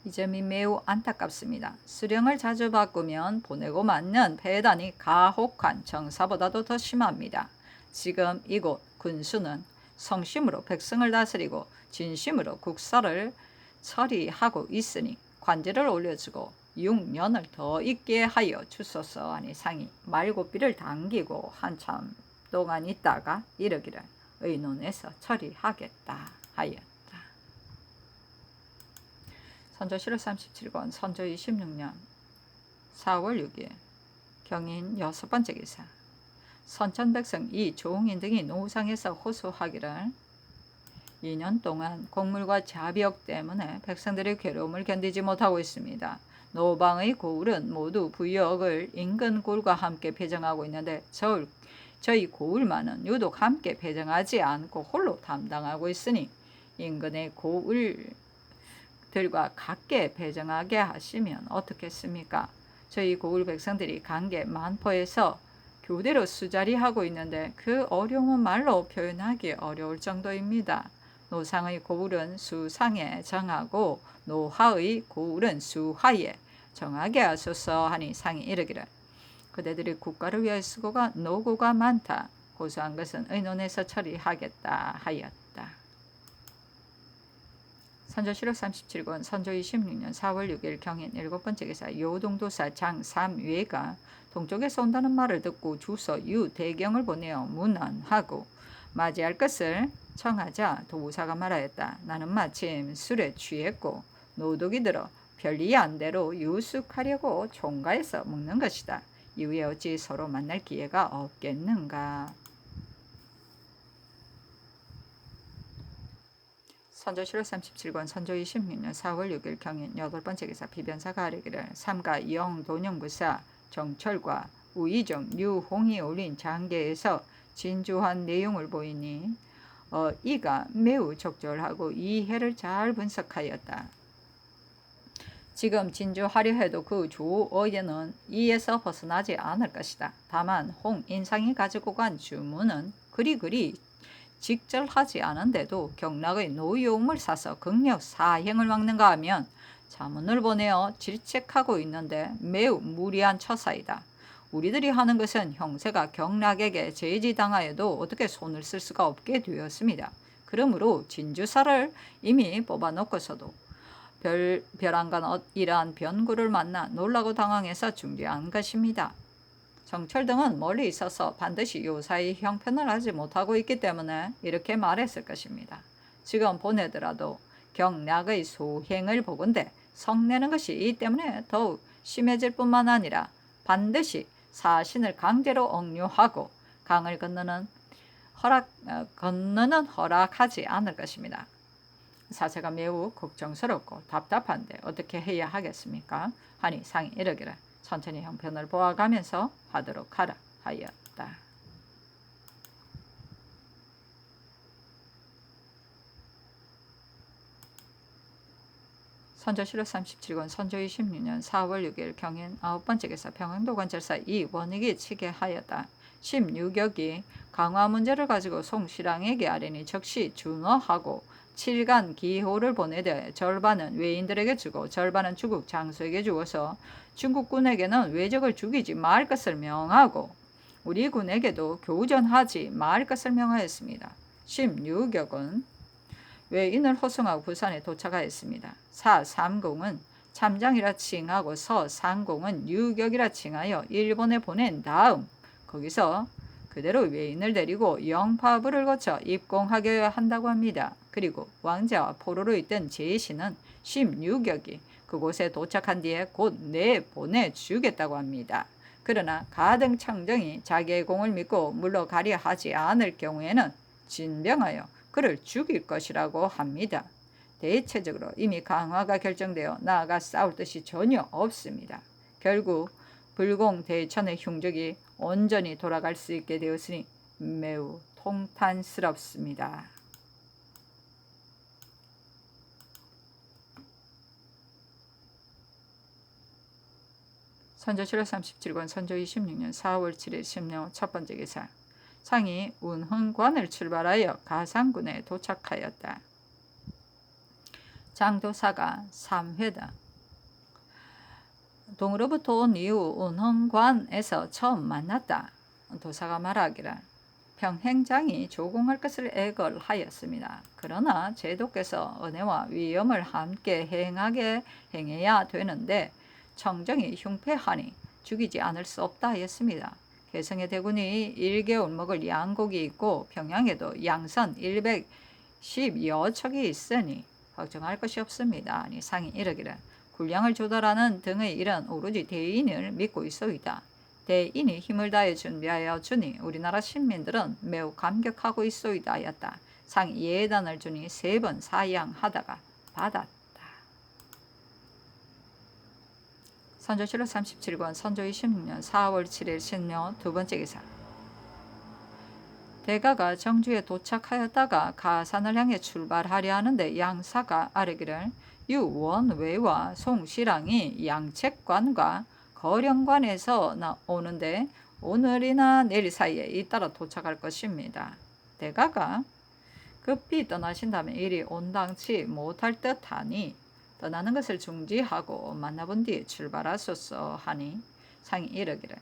이 점이 매우 안타깝습니다. 수령을 자주 바꾸면 보내고 맞는 폐단이 가혹한 정사보다도 더 심합니다. 지금 이곳 군수는 성심으로 백성을 다스리고 진심으로 국사를 처리하고 있으니 관제를 올려주고 6년을 더 있게 하여 주소서 하니 상이 말고삐를 당기고 한참 동안 있다가 이르기를 의논해서 처리하겠다 하였다. 선조실록 37권 선조 26년 4월 6일 경인 6번째 기사 선천백성 이종인 등이 노상에서 호소하기를 2년 동안 곡물과 자비역 때문에 백성들의 괴로움을 견디지 못하고 있습니다. 노방의 고을은 모두 부역을 인근 고을과 함께 배정하고 있는데 저희 고을만은 유독 함께 배정하지 않고 홀로 담당하고 있으니 인근의 고을들과 같게 배정하게 하시면 어떻겠습니까? 저희 고을 백성들이 관계 만포에서 교대로 수자리하고 있는데 그 어려움은 말로 표현하기 어려울 정도입니다. 노상의 고을은 수상에 정하고 노하의 고을은 수하에 정하게 하소서 하니 상이 이르기를 그대들이 국가를 위하여 수고가 노고가 많다. 고소한 것은 의논해서 처리하겠다 하였다. 선조실록 37권 선조 26년 4월 6일 경인 7번째 기사 요동도사 장삼외가 동쪽에서 온다는 말을 듣고 주서 유대경을 보내어 문안하고 맞이할 것을 청하자 도사가 말하였다. 나는 마침 술에 취했고 노독이 들어 편리한 대로 유숙하려고 총가에서 먹는 것이다. 이후에 어찌 서로 만날 기회가 없겠는가. 선조실록 37권 선조 26년 4월 6일 경인 8번째 기사 비변사가 아뢰기를 삼가 영돈영부사 정철과 우이정 류홍이 올린 장계에서 진주한 내용을 보이니 이가 매우 적절하고 이해를 잘 분석하였다. 지금 진주하려 해도 그 조어에는 이에서 벗어나지 않을 것이다. 다만 홍인상이 가지고 간 주문은 그리 직절하지 않은데도 경락의 노여움을 사서 극력 사행을 막는가 하면 자문을 보내어 질책하고 있는데 매우 무리한 처사이다. 우리들이 하는 것은 형세가 경락에게 제지당하여도 어떻게 손을 쓸 수가 없게 되었습니다. 그러므로 진주사를 이미 뽑아놓고서도 벼랑간 이러한 변구를 만나 놀라고 당황해서 중지한 것입니다. 정철 등은 멀리 있어서 반드시 요사이 형편을 알지 못하고 있기 때문에 이렇게 말했을 것입니다. 지금 보내더라도 경략의 소행을 보건대 성내는 것이 이 때문에 더욱 심해질 뿐만 아니라 반드시 사신을 강제로 억류하고 강을 건너는 허락하지 않을 것입니다. 사세가 매우 걱정스럽고 답답한데 어떻게 해야 하겠습니까? 하니 상이 이르기를 천천히 형편을 보아가면서 하도록 하라 하였다. 선조 7월 37권 선조 26년 4월 6일 경인 9번째 기사 평행도관절사 이원익이 치게 하였다. 16역이 강화 문제를 가지고 송시랑에게 아뢰니 적시 준어하고 7간 기호를 보내되 절반은 외인들에게 주고 절반은 중국 장수에게 주어서 중국군에게는 외적을 죽이지 말 것을 명하고 우리 군에게도 교전하지 말 것을 명하였습니다. 16역은 외인을 호송하고 부산에 도착하였습니다. 사삼공은 참장이라 칭하고 서상공은 유격이라 칭하여 일본에 보낸 다음 거기서 그대로 외인을 데리고 영파부를 거쳐 입공하게 한다고 합니다. 그리고 왕자와 포로로 있던 제시는 16역이 그곳에 도착한 뒤에 곧 내보내주겠다고 합니다. 그러나 가등청정이 자기의 공을 믿고 물러가려 하지 않을 경우에는 진병하여 그를 죽일 것이라고 합니다. 대체적으로 이미 강화가 결정되어 나아가 싸울 뜻이 전혀 없습니다. 결국 불공 대천의 흉적이 온전히 돌아갈 수 있게 되었으니 매우 통탄스럽습니다. 선조 7월 37권 선조 26년 4월 7일 신묘 첫 번째 기사 상이 운흥관을 출발하여 가상군에 도착하였다. 장도사가 3회다. 동으로부터 온 이후 운흥관에서 처음 만났다. 도사가 말하기를 평행장이 조공할 것을 애걸하였습니다. 그러나 제도께서 은혜와 위엄을 함께 행해야 되는데 청정이 흉패하니 죽이지 않을 수 없다 하였습니다. 개성의 대군이 1개월 먹을 양곡이 있고 평양에도 양선 110여 척이 있으니 걱정할 것이 없습니다. 아니 상이 이르기를 군량을 조달하는 등의 일은 오로지 대인을 믿고 있소이다. 대인이 힘을 다해 준비하여 주니 우리나라 신민들은 매우 감격하고 있소이다 하였다. 상이 예단을 주니 3번 사양하다가 받았다. 선조 7월 37권 선조 26년 4월 7일 신묘 두 번째 기사 대가가 정주에 도착하였다가 가산을 향해 출발하려 하는데 양사가 아뢰기를 유원외와 송시랑이 양책관과 거령관에서 오는데 오늘이나 내일 사이에 잇따라 도착할 것입니다. 대가가 급히 떠나신다면 일이 온당치 못할 듯하니 떠나는 것을 중지하고 만나본 뒤에 출발하소서 하니 상이 이르기를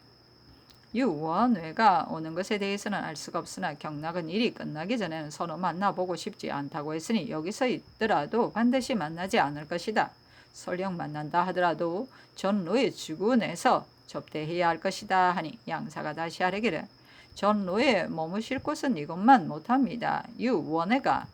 유원회가 오는 것에 대해서는 알 수가 없으나 경락은 일이 끝나기 전에는 서로 만나보고 싶지 않다고 했으니 여기서 있더라도 반드시 만나지 않을 것이다. 설령 만난다 하더라도 전로의 주군에서 접대해야 할 것이다 하니 양사가 다시 아뢰기를 전로에 머무실 곳은 이것만 못합니다. 유원회가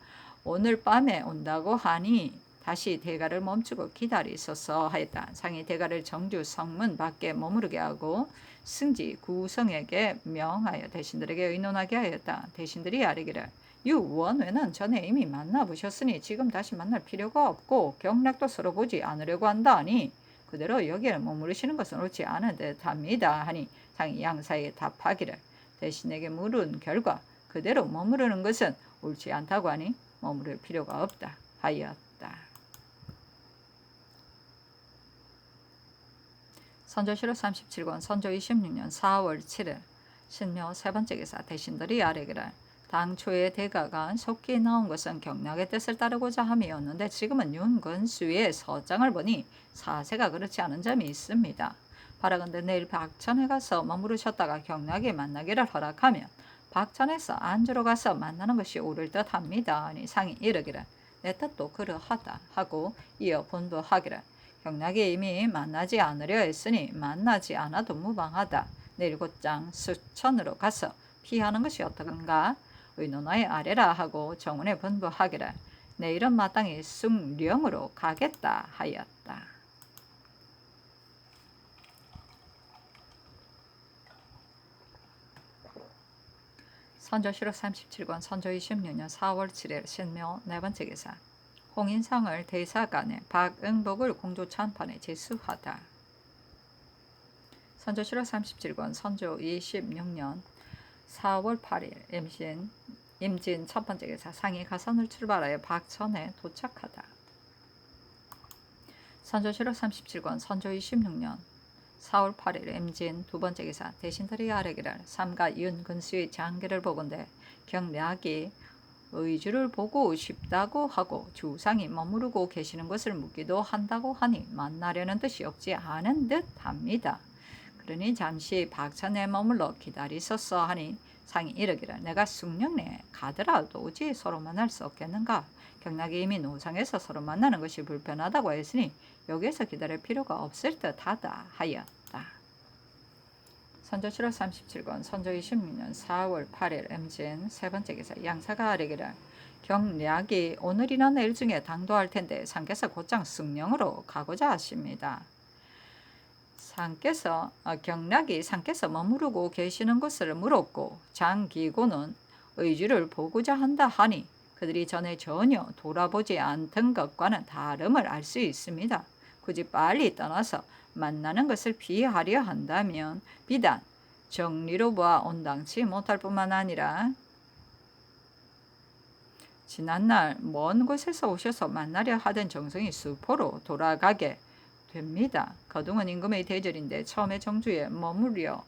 오늘 밤에 온다고 하니 다시 대가를 멈추고 기다리소서 하였다. 상이 대가를 정주 성문 밖에 머무르게 하고 승지 구성에게 명하여 대신들에게 의논하게 하였다. 대신들이 아뢰기를 유원회는 전에 이미 만나보셨으니 지금 다시 만날 필요가 없고 경락도 서로 보지 않으려고 한다 하니 그대로 여기에 머무르시는 것은 옳지 않은 듯합니다 하니 상이 양사에게 답하기를 대신에게 물은 결과 그대로 머무르는 것은 옳지 않다고 하니 머무를 필요가 없다 하였다. 선조 7월 37권 선조 26년 4월 7일 신묘 세 번째 기사 대신들이 아뢰기를 당초에 대가가 속기 나온 것은 경락의 뜻을 따르고자 함이었는데 지금은 윤건수의 서장을 보니 사세가 그렇지 않은 점이 있습니다. 바라건대 내일 박천에 가서 머무르셨다가 경락에 만나기를 허락하면 박천에서 안주로 가서 만나는 것이 옳을 듯합니다. 아니 상이 이르기를 애뜻도 그러하다 하고 이어 분부하기를 경락이 이미 만나지 않으려 했으니 만나지 않아도 무방하다. 내일 곧장 수천으로 가서 피하는 것이 어떤가? 의논하에 아래라 하고 정원에 분부하기를 내일은 마땅히 숭령으로 가겠다 하였다. 선조 실록 37권 선조 26년 4월 7일 신묘 네 번째 기사 홍인상을 대사관에 박응복을 공조 찬판에 제수하다. 선조 실록 37권 선조 26년 4월 8일 임진 첫 번째 기사 상이 가산을 출발하여 박천에 도착하다. 선조 실록 37권 선조 26년 4월 8일 임진 두 번째 기사 대신들이 아뢰기를 삼가 윤근수의 장계를 보건대 경략이 의주를 보고 싶다고 하고 주상이 머무르고 계시는 것을 묻기도 한다고 하니 만나려는 뜻이 없지 않은 듯 합니다. 그러니 잠시 박천에 머물러 기다리소서 하니 상이 이르기를 내가 숭령내에 가더라도 오지 서로 만날 수 없겠는가? 경락이 이미 노상에서 서로 만나는 것이 불편하다고 했으니 여기에서 기다릴 필요가 없을 듯하다 하였다. 선조 실록 37권 선조 26년 4월 8일 임진 세 번째 기사 양사가 아뢰기를 경략이 오늘이나 내일 중에 당도할 텐데 상께서 곧장 숭령으로 가고자 하십니다. 경락이 상께서 머무르고 계시는 것을 물었고 장기고는 의주를 보고자 한다 하니 그들이 전에 전혀 돌아보지 않던 것과는 다름을 알 수 있습니다. 굳이 빨리 떠나서 만나는 것을 피하려 한다면 비단 정리로 보아 온당치 못할 뿐만 아니라 지난날 먼 곳에서 오셔서 만나려 하던 정성이 수포로 돌아가게 됩니다. 거둥은 임금의 대절인데 처음에 정주에 머무르려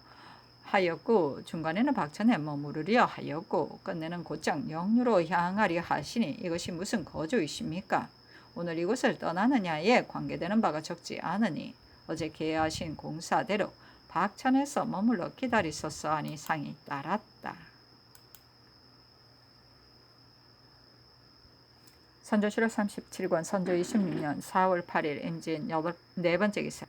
하였고 중간에는 박천에 머무르려 하였고 끝내는 곧장 영유로 향하려 하시니 이것이 무슨 거주이십니까? 오늘 이곳을 떠나느냐에 관계되는 바가 적지 않으니 어제 계하신 공사대로 박천에서 머물러 기다리소서 하니 상이 따랐다. 선조 실록 37권 선조 26년 4월 8일 임진 네 번째 기사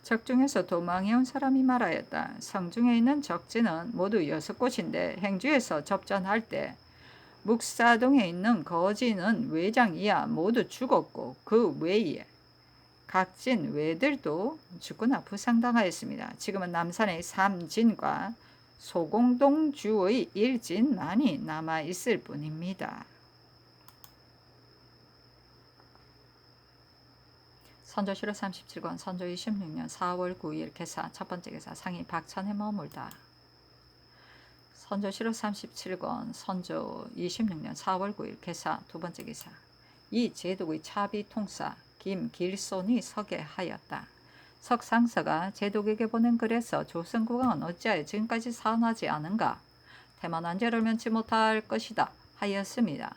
적중에서 도망해온 사람이 말하였다. 성중에 있는 적지는 모두 6곳인데 행주에서 접전할 때 묵사동에 있는 거지는 외장이야 모두 죽었고 그 외에 각진 외들도 죽거나 부상당하였습니다. 지금은 남산의 삼진과 소공동 주의 일진만이 남아있을 뿐입니다. 선조 실록 37권 선조 26년 4월 9일 개사 첫 번째 개사 상이 박천에 머물다. 선조 실록 37권 선조 26년 4월 9일 개사 두 번째 기사 이 제독의 차비 통사 김길손이 서게 하였다. 석상서가 제독에게 보낸 글에서 조선국왕은 어찌하여 지금까지 사언하지 않은가? 태만 안제를 면치 못할 것이다 하였습니다.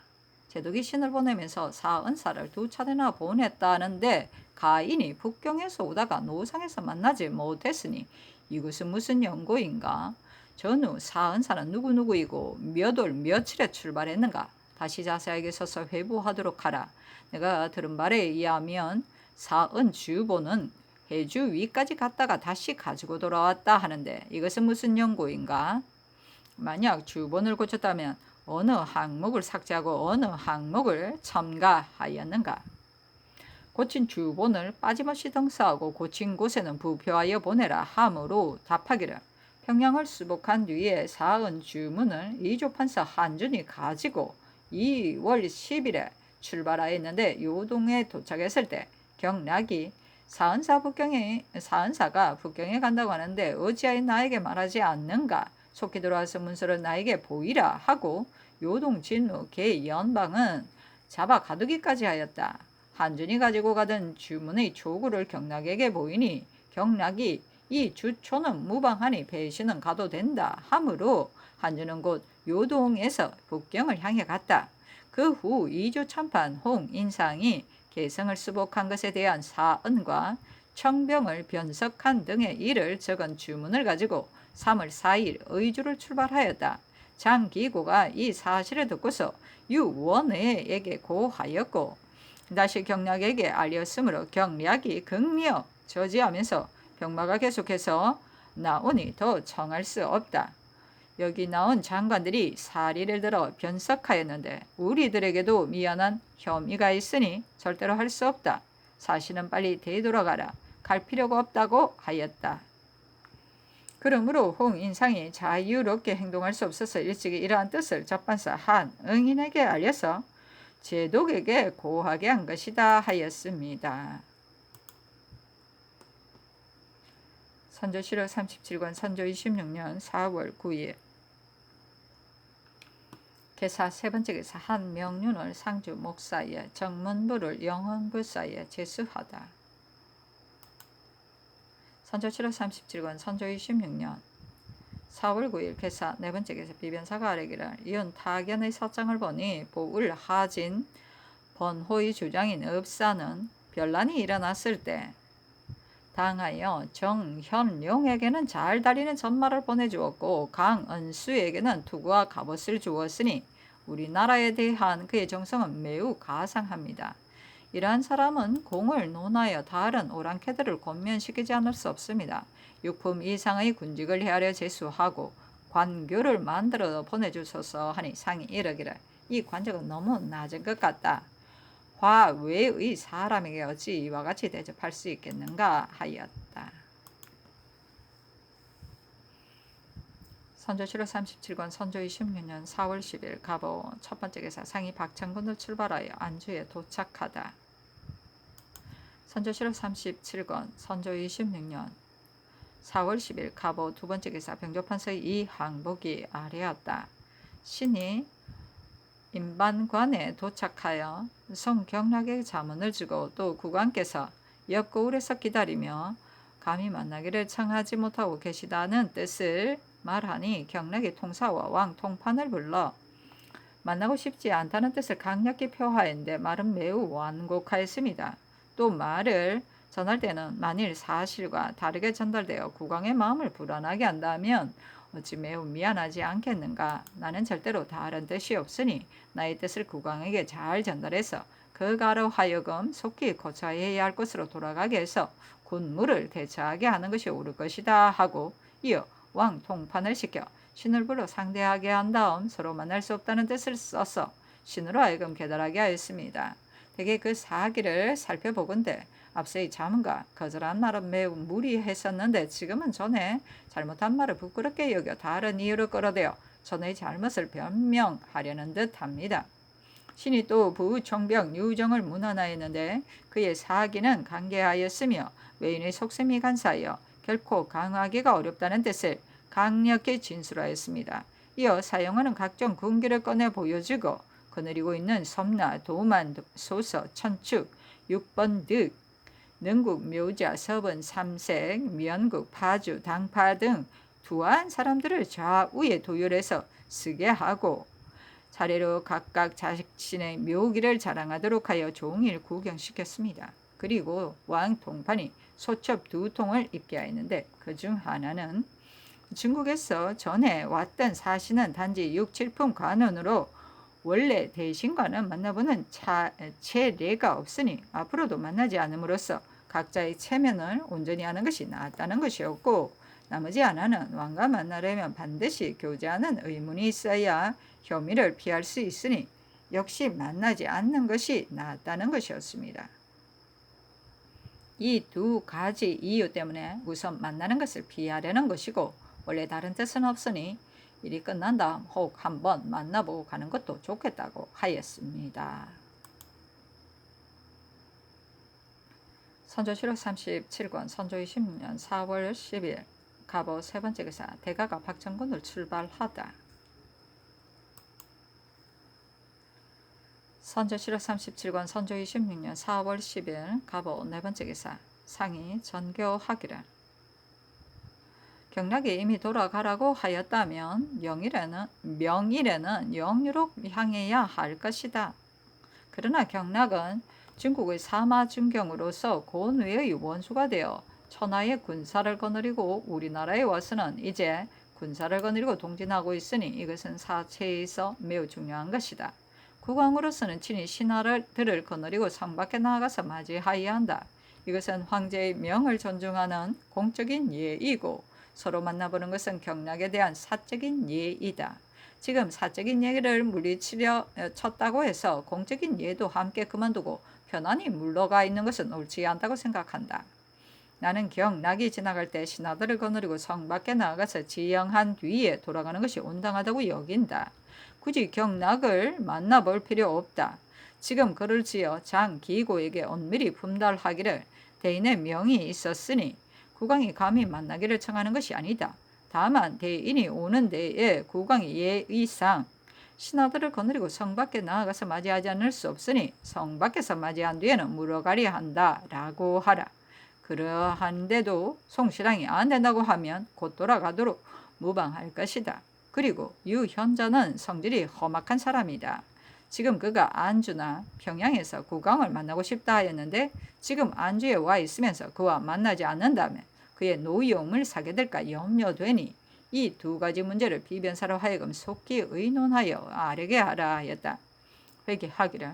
제독이 신을 보내면서 사은사를 2차례나 보냈다는데 가인이 북경에서 오다가 노상에서 만나지 못했으니 이것은 무슨 연고인가? 전후 사은사는 누구누구이고 몇 월 며칠에 출발했는가? 다시 자세하게 써서 회부하도록 하라. 내가 들은 바에 의하면 사은 주보는 해주 위까지 갔다가 다시 가지고 돌아왔다 하는데 이것은 무슨 연고인가? 만약 주본을 고쳤다면 어느 항목을 삭제하고 어느 항목을 첨가하였는가? 고친 주본을 빠짐없이 등사하고 고친 곳에는 부표하여 보내라 하므로 답하기를 평양을 수복한 뒤에 사은 주문을 이조판서 한준이 가지고 2월 10일에 출발하였는데 요동에 도착했을 때 경락이 사은사가 북경에 간다고 하는데 어찌하여 나에게 말하지 않는가? 속히 들어와서 문서를 나에게 보이라 하고 요동 진루 계연방은 잡아 가두기까지 하였다. 한준이 가지고 가던 주문의 조구를 경락에게 보이니 경락이 이 주초는 무방하니 배신은 가도 된다 하므로 한준은 곧 요동에서 북경을 향해 갔다. 그 후 2주 참판 홍인상이 개성을 수복한 것에 대한 사언과 청병을 변석한 등의 일을 적은 주문을 가지고 3월 4일 의주를 출발하였다. 장기고가 이 사실을 듣고서 유원회에게 고하였고 다시 경략에게 알렸으므로 경략이 극력 저지하면서 병마가 계속해서 나오니 더 청할 수 없다. 여기 나온 장관들이 사리를 들어 변석하였는데 우리들에게도 미안한 혐의가 있으니 절대로 할 수 없다. 사실은 빨리 되돌아가라. 갈 필요가 없다고 하였다. 그러므로 홍인상이 자유롭게 행동할 수 없어서 일찍이 이러한 뜻을 적반사 한응인에게 알려서 제독에게 고하게 한 것이다 하였습니다. 선조실록 37권 선조 26년 4월 9일 개사 세 번째 개사 한명륜을 상주 목사에 정문부를 영헌불사에 제수하다. 선조실록 37권 선조 26년 4월 9일 개사 네 번째 개사 비변사가 아뢰기를 이은 타견의 사장을 보니 보울 하진 번호의 주장인 읍사는 변란이 일어났을 때 당하여 정현룡에게는 잘 달리는 전말을 보내주었고 강은수에게는 투구와 갑옷을 주었으니 우리나라에 대한 그의 정성은 매우 가상합니다. 이러한 사람은 공을 논하여 다른 오랑캐들을 권면시키지 않을 수 없습니다. 육품 이상의 군직을 헤아려 제수하고 관교를 만들어 보내주소서 하니 상이 이르기를 이 관직은 너무 낮은 것 같다. 화외의 사람에게 어찌 이와 같이 대접할 수 있겠는가 하였다. 선조실록 37권 선조 26년 4월 10일 갑오 첫 번째 개사 상이 박창군을 출발하여 안주에 도착하다. 선조실록 37권 선조 26년 4월 10일 갑오 두 번째 개사 병조판서의 이항복이 아뢰었다. 신이 임반관에 도착하여 성경락의 자문을 주고 또 국왕께서 옆거울에서 기다리며 감히 만나기를 청하지 못하고 계시다는 뜻을 말하니 경락의 통사와 왕 통판을 불러 만나고 싶지 않다는 뜻을 강력히 표하였는데 말은 매우 완곡하였습니다. 또 말을 전할 때는 만일 사실과 다르게 전달되어 국왕의 마음을 불안하게 한다면 어찌 매우 미안하지 않겠는가. 나는 절대로 다른 뜻이 없으니 나의 뜻을 국왕에게 잘 전달해서 그가로 하여금 속히 고쳐야 할 곳으로 돌아가게 해서 군무를 대처하게 하는 것이 옳을 것이다 하고 이어 왕 통판을 시켜 신을 불러 상대하게 한 다음 서로 만날 수 없다는 뜻을 써서 신으로 하여금 계달하게 하였습니다. 대개 그 사기를 살펴보건대 앞서의 자문과 거절한 말은 매우 무리했었는데 지금은 전에 잘못한 말을 부끄럽게 여겨 다른 이유로 끌어대어 전의 잘못을 변명하려는 듯합니다. 신이 또 부총병 유정을 문헌하였는데 그의 사기는 강개하였으며 외인의 속셈이 간사하여 결코 강하기가 어렵다는 뜻을 강력히 진술하였습니다. 이어 사용하는 각종 군기를 꺼내 보여주고 거느리고 있는 섬나, 도만, 소서, 천축, 육번 득, 능국, 묘자, 서번, 삼색, 면국, 파주, 당파 등 두한 사람들을 좌우에 도열해서 쓰게 하고 차례로 각각 자신의 묘기를 자랑하도록 하여 종일 구경시켰습니다. 그리고 왕 통판이 소첩 2통을 입게 하였는데 그중 하나는 중국에서 전에 왔던 사신은 단지 6, 7품 관원으로 원래 대신과는 만나보는 체례가 없으니 앞으로도 만나지 않음으로써 각자의 체면을 온전히 하는 것이 낫다는 것이었고 나머지 하나는 왕과 만나려면 반드시 교제하는 의문이 있어야 혐의를 피할 수 있으니 역시 만나지 않는 것이 낫다는 것이었습니다. 이 두 가지 이유 때문에 우선 만나는 것을 피하려는 것이고 원래 다른 뜻은 없으니 일이 끝난 다음 혹 한번 만나보고 가는 것도 좋겠다고 하였습니다. 선조실록 37권 선조 26년 4월 10일 갑오 세 번째 기사 대가가 박정군을 출발하다. 선조실록 37권 선조 26년 4월 10일 갑오 네 번째 기사 상이 전교하기를 경락이 이미 돌아가라고 하였다면 명일에는 영유로 향해야 할 것이다. 그러나 경락은 중국의 사마중경으로서 고뇌의 원수가 되어 천하의 군사를 거느리고 우리나라에 와서는 이제 군사를 거느리고 동진하고 있으니 이것은 사체에서 매우 중요한 것이다. 국왕으로서는 친히 신하들을 거느리고 성 밖에 나아가서 맞이하여야 한다. 이것은 황제의 명을 존중하는 공적인 예의고 서로 만나보는 것은 경락에 대한 사적인 예의다. 지금 사적인 예의를 물리치려 쳤다고 해서 공적인 예도 함께 그만두고 편안히 물러가 있는 것은 옳지 않다고 생각한다. 나는 경락이 지나갈 때 신하들을 거느리고 성 밖에 나아가서 지영한 뒤에 돌아가는 것이 온당하다고 여긴다. 굳이 경락을 만나볼 필요 없다. 지금 글을 지어 장 기고에게 은밀히 분달하기를 대인의 명이 있었으니 국왕이 감히 만나기를 청하는 것이 아니다. 다만 대인이 오는 데에 국왕이 예의상 신하들을 거느리고 성 밖에 나아가서 맞이하지 않을 수 없으니 성 밖에서 맞이한 뒤에는 물러가려 한다 라고 하라. 그러한데도 송신랑이 안 된다고 하면 곧 돌아가도록 무방할 것이다. 그리고 유현자는 성질이 험악한 사람이다. 지금 그가 안주나 평양에서 국왕을 만나고 싶다 하였는데 지금 안주에 와 있으면서 그와 만나지 않는다면 그의 노여움을 사게 될까 염려되니 이 두 가지 문제를 비변사로 하여금 속히 의논하여 아뢰게 하라 하였다. 회개하기를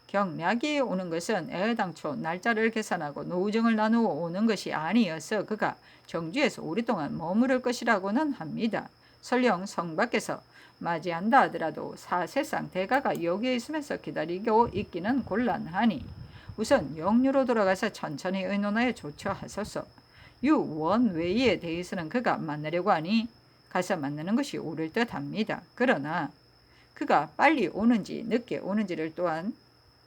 경략이 오는 것은 애당초 날짜를 계산하고 노정을 나누어 오는 것이 아니어서 그가 정주에서 오랫동안 머무를 것이라고는 합니다. 설령 성 밖에서 맞이한다 하더라도 사실상 대가가 여기에 있으면서 기다리고 있기는 곤란하니 우선 영유로 돌아가서 천천히 의논하여 조처하소서. 유원 외에 대해서는 그가 만나려고 하니 가서 만나는 것이 옳을 듯합니다. 그러나 그가 빨리 오는지 늦게 오는지를 또한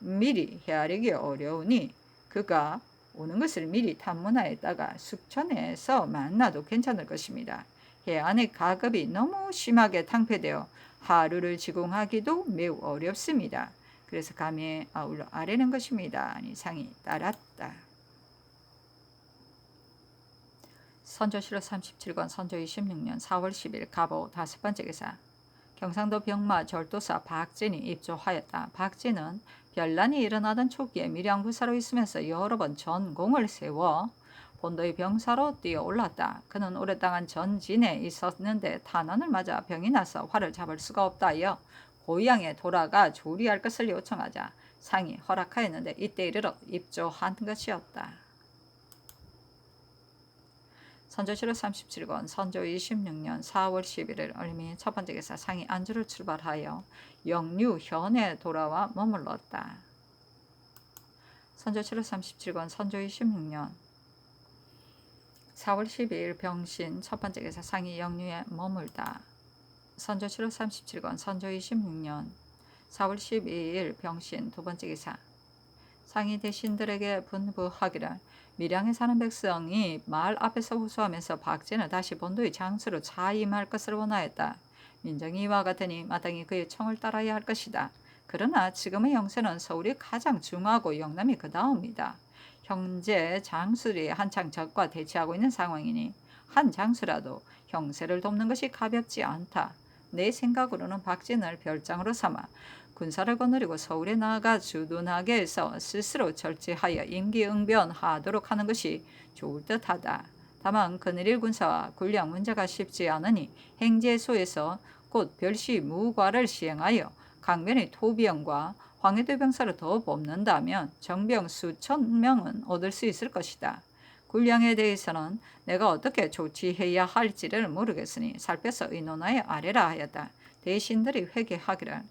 미리 헤아리기 어려우니 그가 오는 것을 미리 탐문하였다가 숙천에서 만나도 괜찮을 것입니다. 해안의 가급이 너무 심하게 탕폐되어 하루를 지공하기도 매우 어렵습니다. 그래서 감에 아울러 아뢰는 것입니다. 이상이 따랐다. 선조실록 37권 선조 26년 4월 10일 갑오 5번째 기사. 경상도 병마 절도사 박진이 입조하였다. 박진은 변란이 일어나던 초기에 밀양부사로 있으면서 여러 번 전공을 세워 본도의 병사로 뛰어올랐다. 그는 오래 당한 전진에 있었는데 탄원을 맞아 병이 나서 활을 잡을 수가 없다 하여 고향에 돌아가 조리할 것을 요청하자 상이 허락하였는데 이때 이르러 입조한 것이었다. 선조실록 37권 선조 26년 4월 11일 얼미 첫 번째 기사. 상이 안주를 출발하여 영유현에 돌아와 머물렀다. 선조실록 37권 선조 26년 4월 12일 병신 첫 번째 기사. 상이 영유에 머물다. 선조실록 37권 선조 26년 4월 12일 병신 두 번째 기사. 상이 대신들에게 분부하기를 밀양에 사는 백성이 마을 앞에서 호소하면서 박진을 다시 본도의 장수로 자임할 것을 원하였다. 민정이 이와 같으니 마땅히 그의 청을 따라야 할 것이다. 그러나 지금의 형세는 서울이 가장 중하고 영남이 그 다음이다. 현재 장수들이 한창 적과 대치하고 있는 상황이니 한 장수라도 형세를 돕는 것이 가볍지 않다. 내 생각으로는 박진을 별장으로 삼아 군사를 거느리고 서울에 나아가 주둔하게 해서 스스로 절제하여 임기응변하도록 하는 것이 좋을 듯하다. 다만 그늘일 군사와 군량 문제가 쉽지 않으니 행제소에서 곧 별시 무과를 시행하여 강변의 토비영과 황해도 병사를 더 뽑는다면 정병 수천 명은 얻을 수 있을 것이다. 군량에 대해서는 내가 어떻게 조치해야 할지를 모르겠으니 살펴서 의논하여 아뢰라 하였다. 대신들이 회개하기를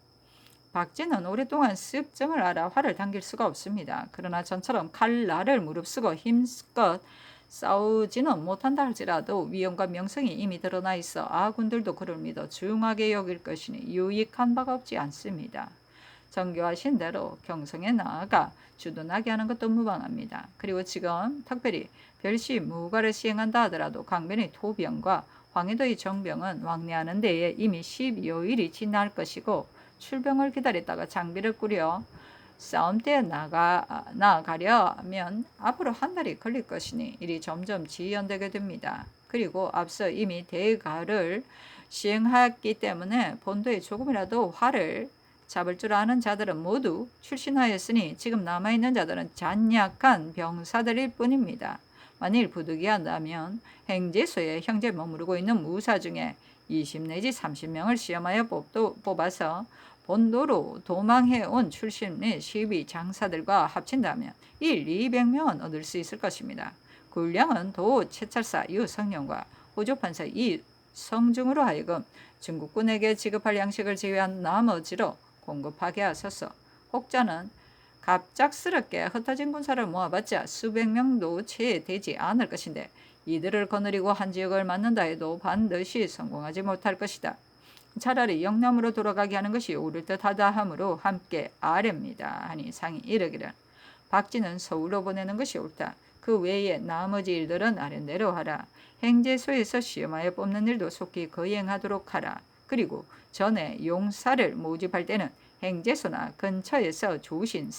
박진은 오랫동안 습정을 알아 활을 당길 수가 없습니다. 그러나 전처럼 칼날을 무릅쓰고 힘껏 싸우지는 못한다 할지라도 위엄과 명성이 이미 드러나 있어 아군들도 그를 믿어 중하게 여길 것이니 유익한 바가 없지 않습니다. 정교하신 대로 경성에 나아가 주둔하게 하는 것도 무방합니다. 그리고 지금 특별히 별시 무과를 시행한다 하더라도 강변의 토병과 황해도의 정병은 왕래하는 데에 이미 12여일이 지날 것이고 출병을 기다렸다가 장비를 꾸려 싸움대에 나아가려면 앞으로 한 달이 걸릴 것이니 일이 점점 지연되게 됩니다. 그리고 앞서 이미 대가를 시행하였기 때문에 본도에 조금이라도 활을 잡을 줄 아는 자들은 모두 출신하였으니 지금 남아있는 자들은 잔약한 병사들일 뿐입니다. 만일 부득이한다면 행제소에 형제 머무르고 있는 무사 중에 20 내지 30명을 시험하여 뽑아서 본도로 도망해온 출신 및 시비 장사들과 합친다면 200명은 얻을 수 있을 것입니다. 군량은 도 채찰사 유성룡과 호조판사 이성중으로 하여금 중국군에게 지급할 양식을 제외한 나머지로 공급하게 하소서. 혹자는 갑작스럽게 흩어진 군사를 모아봤자 수백 명도 채 되지 않을 것인데 이들을 거느리고 한 지역을 맡는다 해도 반드시 성공하지 못할 것이다. 차라리 영남으로 돌아가게 하는 것이 옳을 듯하다 하므로 함께 아뢰입니다 하니 상이 이르기를 박진은 서울로 보내는 것이 옳다. 그 외에 나머지 일들은 아랜대로 하라. 행제소에서 시험하여 뽑는 일도 속히 거행하도록 하라. 그리고 전에 용사를 모집할 때는 행제소나 근처에서 좋으신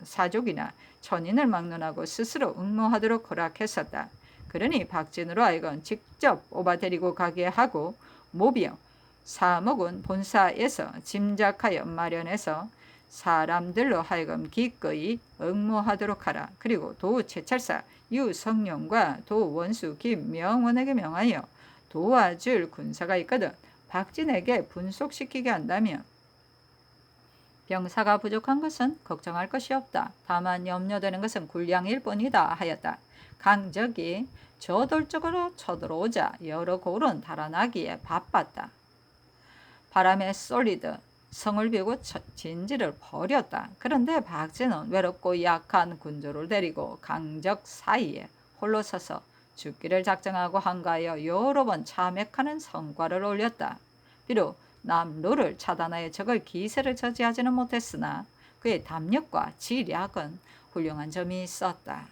사족이나 천인을 막론하고 스스로 응모하도록 허락했었다. 그러니 박진으로 하여금 직접 뽑아 데리고 가게 하고 모비영 사목은 본사에서 짐작하여 마련해서 사람들로 하여금 기꺼이 응모하도록 하라. 그리고 도 채찰사 유성룡과 도 원수 김명원에게 명하여 도와줄 군사가 있거든 박진에게 분속시키게 한다면 병사가 부족한 것은 걱정할 것이 없다. 다만 염려되는 것은 군량일 뿐이다 하였다. 강적이 저돌적으로 쳐들어오자 여러 골은 달아나기에 바빴다. 바람에 쏠리듯 성을 비우고 진지를 벌였다. 그런데 박진은 외롭고 약한 군조를 데리고 강적 사이에 홀로 서서 죽기를 작정하고 한가하여 여러 번 참액하는 성과를 올렸다. 비록 남로를 차단하여 적을 기세를 저지하지는 못했으나 그의 담력과 지략은 훌륭한 점이 있었다.